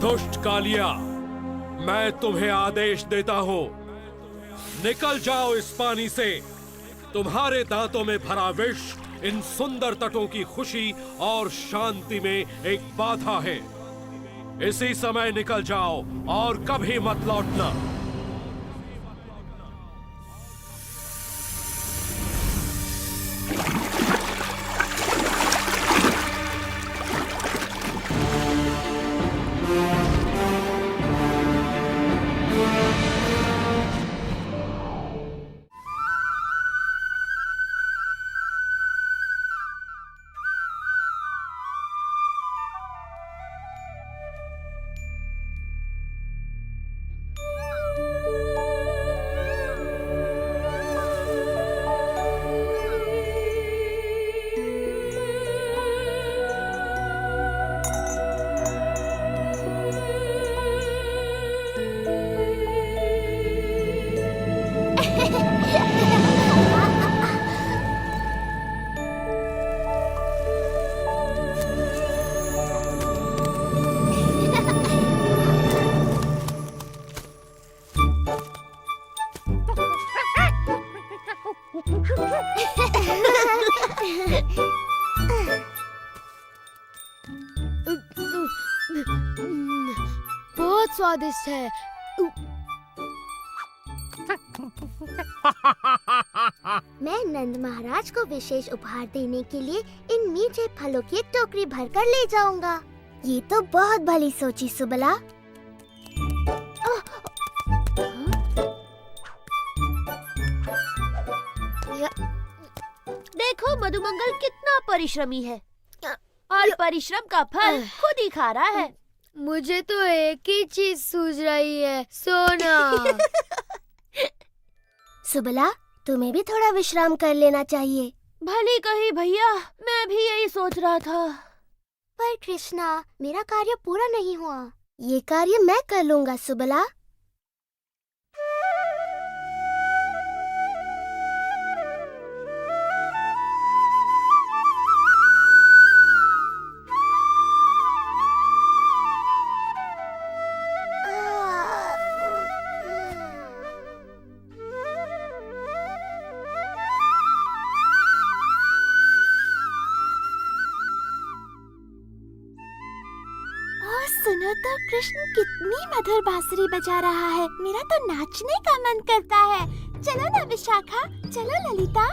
Speaker 17: दुष्ट कालिया, मैं तुम्हें आदेश देता हूं, निकल जाओ इस पानी से। तुम्हारे दांतों में भरा विष इन सुंदर तटों की खुशी और शांति में एक बाधा है। इसी समय निकल जाओ और कभी मत लौटना।
Speaker 14: बहुत स्वादिष्ट है। मैं नंद महाराज को विशेष उपहार देने के लिए इन मीठे फलों की एक टोकरी भरकर ले जाऊंगा। ये तो बहुत भली सोची सुबला।
Speaker 19: देखो मधुमंगल कितना परिश्रमी है और परिश्रम का फल खुद ही खा रहा है।
Speaker 14: मुझे तो एक ही चीज सूझ रही है, सोना। सुबला, तुम्हें भी थोड़ा विश्राम कर लेना चाहिए।
Speaker 19: भली कही भैया, मैं भी यही सोच रहा था।
Speaker 14: पर कृष्णा, मेरा कार्य पूरा नहीं हुआ। ये कार्य मैं कर लूंगा सुबला। कृष्ण कितनी मधुर बांसुरी बजा रहा है। मेरा तो नाचने का मन करता है। चलो ना विशाखा, चलो ललिता।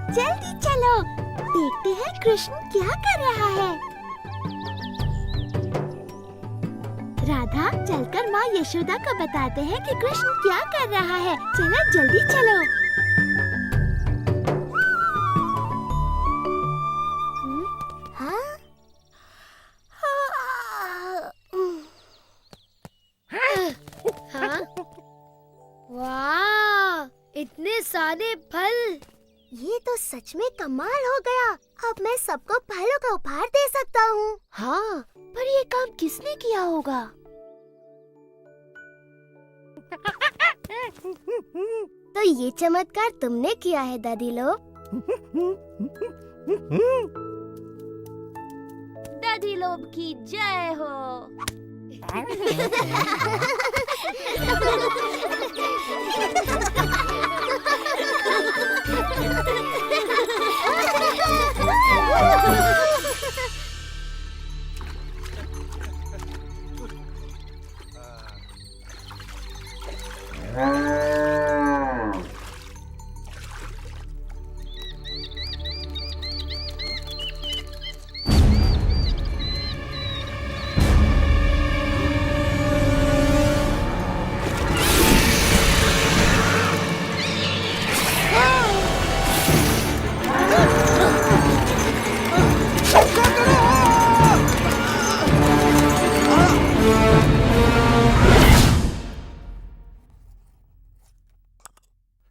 Speaker 14: जल्दी चलो, देखते हैं कृष्ण क्या कर रहा है। राधा, चलकर माँ यशोदा को बताते हैं कि कृष्ण क्या कर रहा है। चलो जल्दी चलो। हाँ?
Speaker 19: हाँ? वाह, इतने सारे फल।
Speaker 14: ये तो सच में कमाल हो गया। अब मैं सबको फलों का उपहार दे सकता हूँ।
Speaker 19: हाँ, पर ये काम किसने किया होगा?
Speaker 14: तो ये चमत्कार तुमने किया है दादी लोग।
Speaker 19: दादी लोग की जय हो।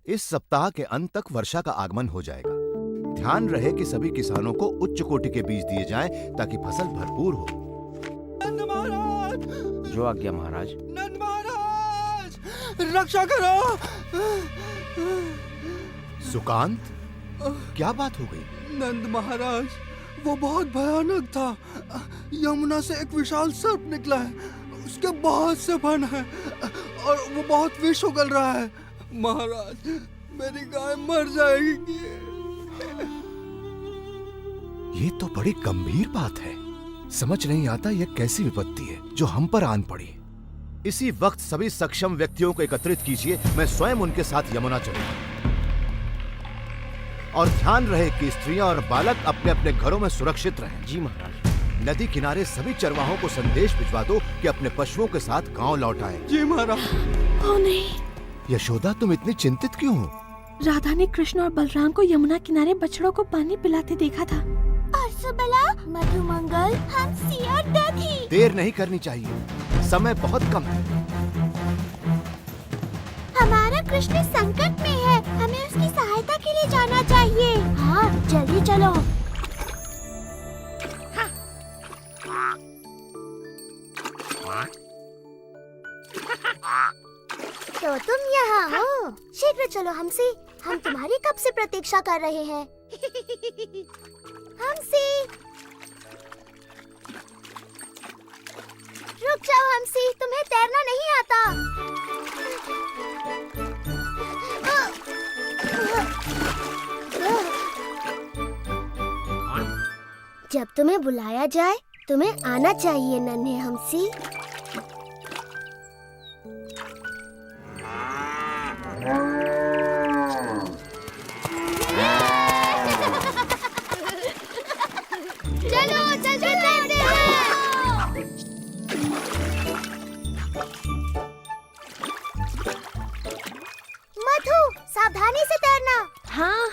Speaker 2: इस सप्ताह के अंत तक वर्षा का आगमन हो जाएगा। ध्यान रहे कि सभी किसानों को उच्च कोटि के बीज दिए जाएं ताकि फसल भरपूर हो।
Speaker 20: नंद महाराज!
Speaker 10: जो आज्ञा महाराज।
Speaker 20: नंद महाराज! रक्षा करो!
Speaker 2: सुकांत, क्या बात हो गई?
Speaker 20: नंद महाराज, वो बहुत भयानक था। यमुना से एक विशाल सर्प निकला है। उसके बहुत से फन है और वो बहुत विष उगल रहा है। महाराज, मेरी गाय मर जाएगी।
Speaker 2: ये तो बड़ी गंभीर बात है। समझ नहीं आता यह कैसी विपत्ति है जो हम पर आन पड़ी। इसी वक्त सभी सक्षम व्यक्तियों को एकत्रित कीजिए। मैं स्वयं उनके साथ यमुना चलूंगा। और ध्यान रहे कि स्त्रियां और बालक अपने अपने घरों में सुरक्षित रहें।
Speaker 10: जी महाराज।
Speaker 2: नदी किनारे सभी चरवाहों को संदेश भिजवा दो कि अपने पशुओं के साथ गांव लौट आएं।
Speaker 20: जी महाराज।
Speaker 7: ओ नहीं,
Speaker 2: यशोदा, तुम इतनी चिंतित क्यों हो?
Speaker 7: राधा ने कृष्ण और बलराम को यमुना किनारे बछड़ों को पानी पिलाते देखा था।
Speaker 14: और सुबला, मधुमंगल, हंसी और दधी।
Speaker 2: देर नहीं करनी चाहिए, समय बहुत कम है।
Speaker 14: हमारा कृष्ण संकट में है। हमें उसकी सहायता के लिए जाना चाहिए। हाँ, जल्दी चलो। तो तुम यहाँ हो? शीघ्र चलो हमसी, हम तुम्हारी कब से प्रतीक्षा कर रहे हैं। हमसी, रुक जाओ हमसी, तुम्हें तैरना नहीं आता। जब तुम्हें बुलाया जाए तुम्हें आना चाहिए नन्हे हमसी।
Speaker 19: चलो चलते तैरते हैं।
Speaker 14: मधु, सावधानी से तैरना।
Speaker 19: हाँ,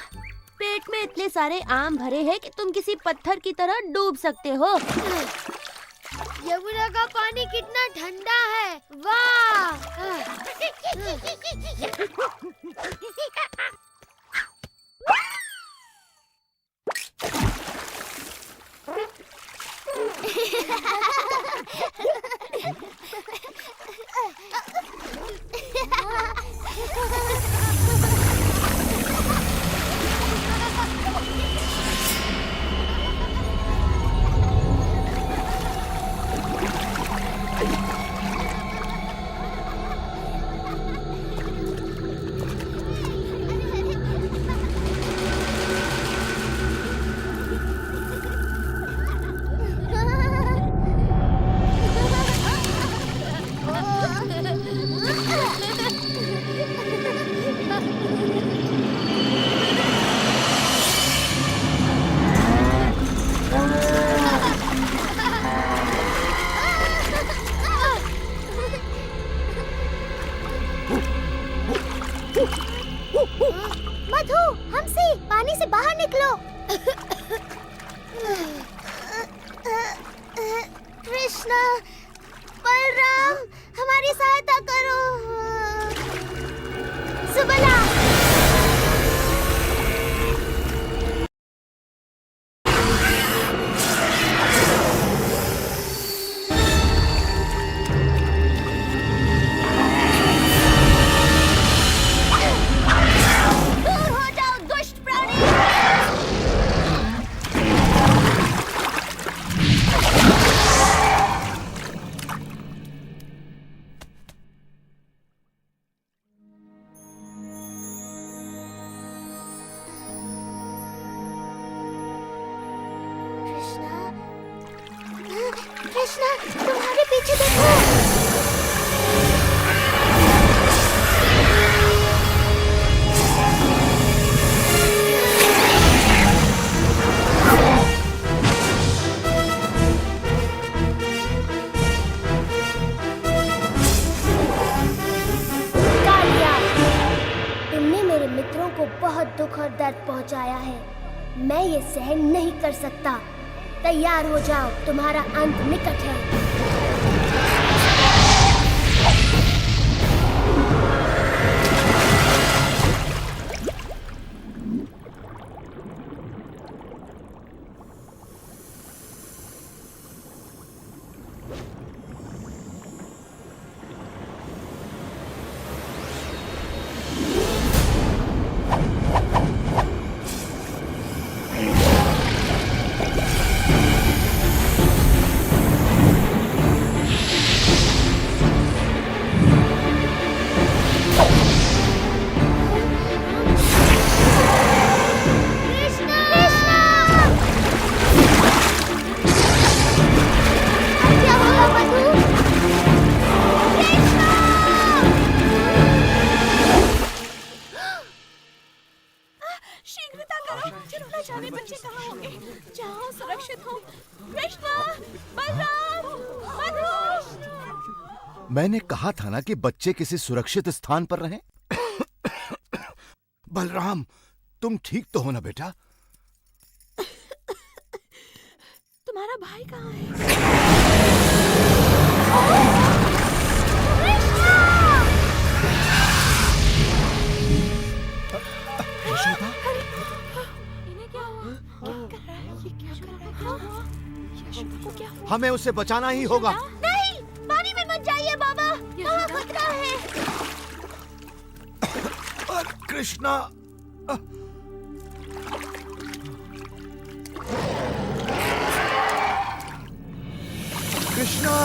Speaker 19: पेट में इतने सारे आम भरे हैं कि तुम किसी पत्थर की तरह डूब सकते हो। यमुना का पानी कितना ठंडा है। वाह!
Speaker 14: कृष्णा, बलराम, हमारी सहायता करो। सुबला। दूर हो जाओ दुष्ट प्राणी। कृष्णा, तुम्हारे पीछे देखो। कालिया, तुमने मेरे मित्रों को बहुत दुख और दर्द पहुंचाया है। मैं ये सहन नहीं कर सकता। तैयार हो जाओ, तुम्हारा अंत निकट है।
Speaker 9: शीघ्रता करो, न जाने बच्चे कहाँ होंगे। जाओ, सुरक्षित हो। कृष्णा, बलराम, मधु।
Speaker 2: मैंने कहा था ना कि बच्चे किसी सुरक्षित स्थान पर रहें। बलराम, तुम ठीक तो हो ना बेटा?
Speaker 9: तुम्हारा भाई कहाँ है?
Speaker 2: यशोदा?
Speaker 9: इन्हें क्या हुआ? क्या कर रहा है? ये क्या कर रहा है? यशोदा को क्या हुआ?
Speaker 2: हमें उसे बचाना ही होगा।
Speaker 14: नहीं, पानी में मत जाइए बाबा, वहाँ खतरा है।
Speaker 2: कृष्णा, कृष्णा,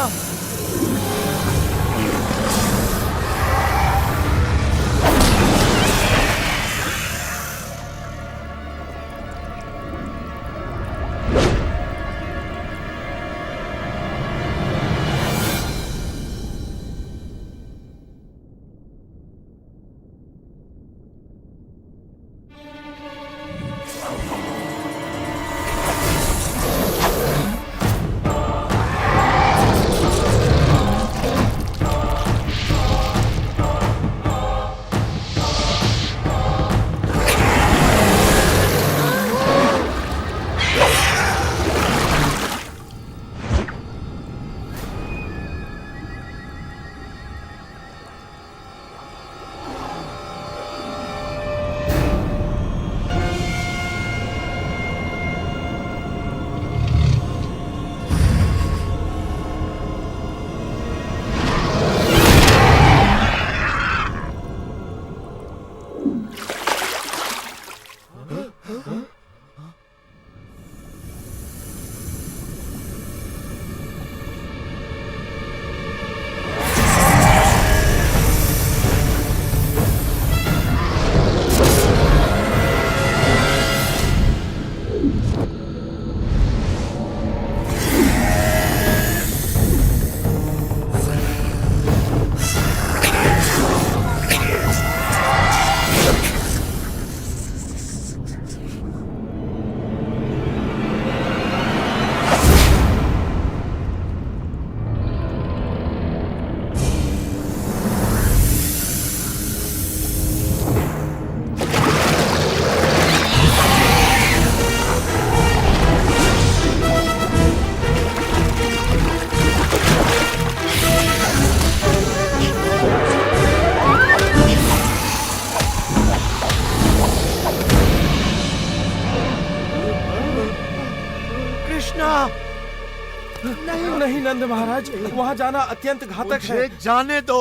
Speaker 21: नहीं नंद महाराज, वहाँ जाना अत्यंत घातक है।
Speaker 18: मुझे जाने दो।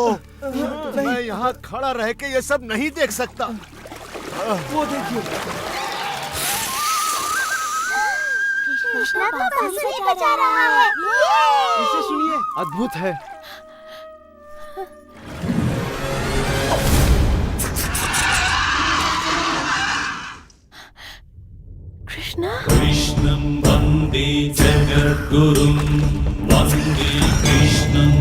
Speaker 18: मैं यहाँ खड़ा रह के ये सब नहीं देख सकता।
Speaker 21: वो देखिए,
Speaker 3: कृष्णा तो बांसुरी बजा रहा है।
Speaker 21: इसे सुनिए, अद्भुत है।
Speaker 9: कृष्णा,
Speaker 22: कृष्णं वन्दे जगद्गुरुं वन्दे कृष्णम्।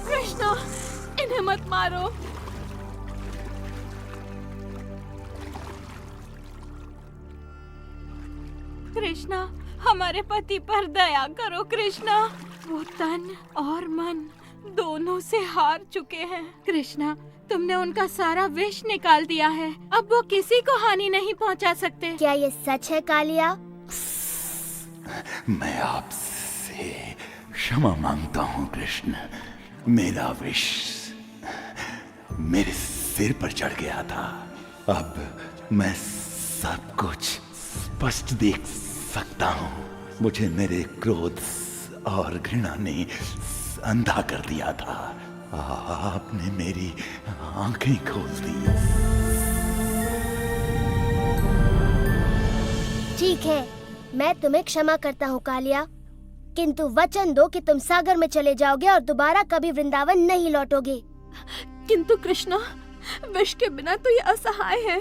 Speaker 9: कृष्णा, इन्हें मत मारो। कृष्णा, हमारे पति पर दया करो कृष्णा। वो तन और मन दोनों से हार चुके हैं। कृष्णा, तुमने उनका सारा विष निकाल दिया है। अब वो किसी को हानि नहीं पहुंचा सकते।
Speaker 14: क्या ये सच है कालिया?
Speaker 13: मैं आपसे क्षमा मांगता हूँ कृष्ण। मेरा विष मेरे सिर पर चढ़ गया था। अब मैं सब कुछ स्पष्ट देख सकता हूँ। मुझे मेरे क्रोध और घृणा ने अंधा कर दिया था। आपने मेरी आंखें खोल दी।
Speaker 14: ठीक है, मैं तुम्हें क्षमा करता हूँ कालिया, किंतु वचन दो कि तुम सागर में चले जाओगे और दोबारा कभी वृंदावन नहीं लौटोगे।
Speaker 9: किंतु कृष्णा, विष के बिना तो ये असहाय है।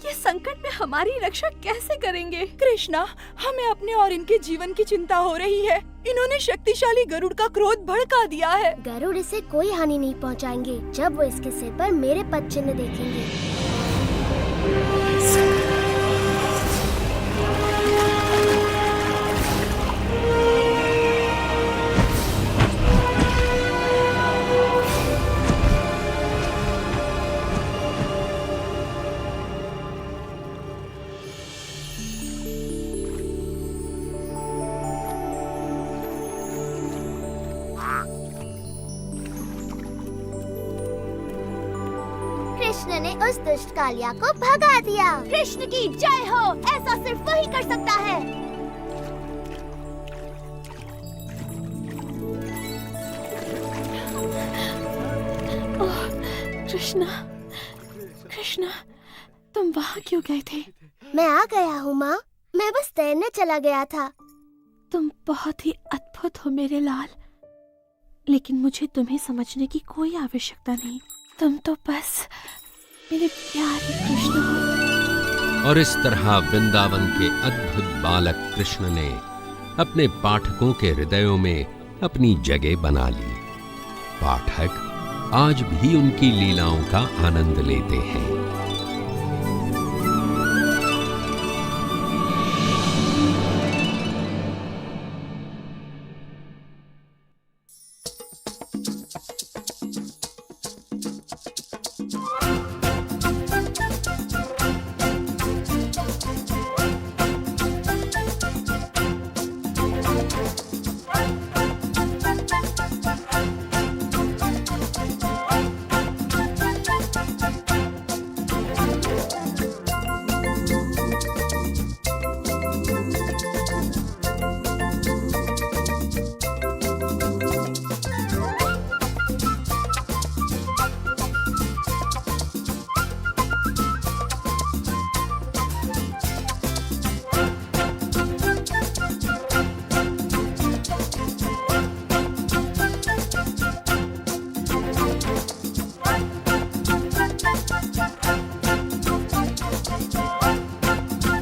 Speaker 9: ये संकट में हमारी रक्षा कैसे करेंगे? कृष्णा, हमें अपने और इनके जीवन की चिंता हो रही है। इन्होंने शक्तिशाली गरुड़ का क्रोध भड़का दिया है।
Speaker 14: गरुड़ इसे कोई हानि नहीं पहुंचाएंगे जब वो इसके सिर पर मेरे पद चिन्ह देखेंगे। कृष्ण ने उस दुष्ट कालिया को भगा दिया। कृष्ण की जय हो। ऐसा सिर्फ वही कर सकता है।
Speaker 9: ओह, कृष्णा, कृष्णा, तुम वहाँ क्यों गए थे?
Speaker 14: मैं आ गया हूँ माँ। मैं बस तैरने चला गया था।
Speaker 9: तुम बहुत ही अद्भुत हो मेरे लाल, लेकिन मुझे तुम्हें समझने की कोई आवश्यकता नहीं। तुम तो बस मेरे प्यारे कृष्ण हो।
Speaker 1: और इस तरह वृंदावन के अद्भुत बालक कृष्ण ने अपने पाठकों के हृदयों में अपनी जगह बना ली। पाठक आज भी उनकी लीलाओं का आनंद लेते हैं।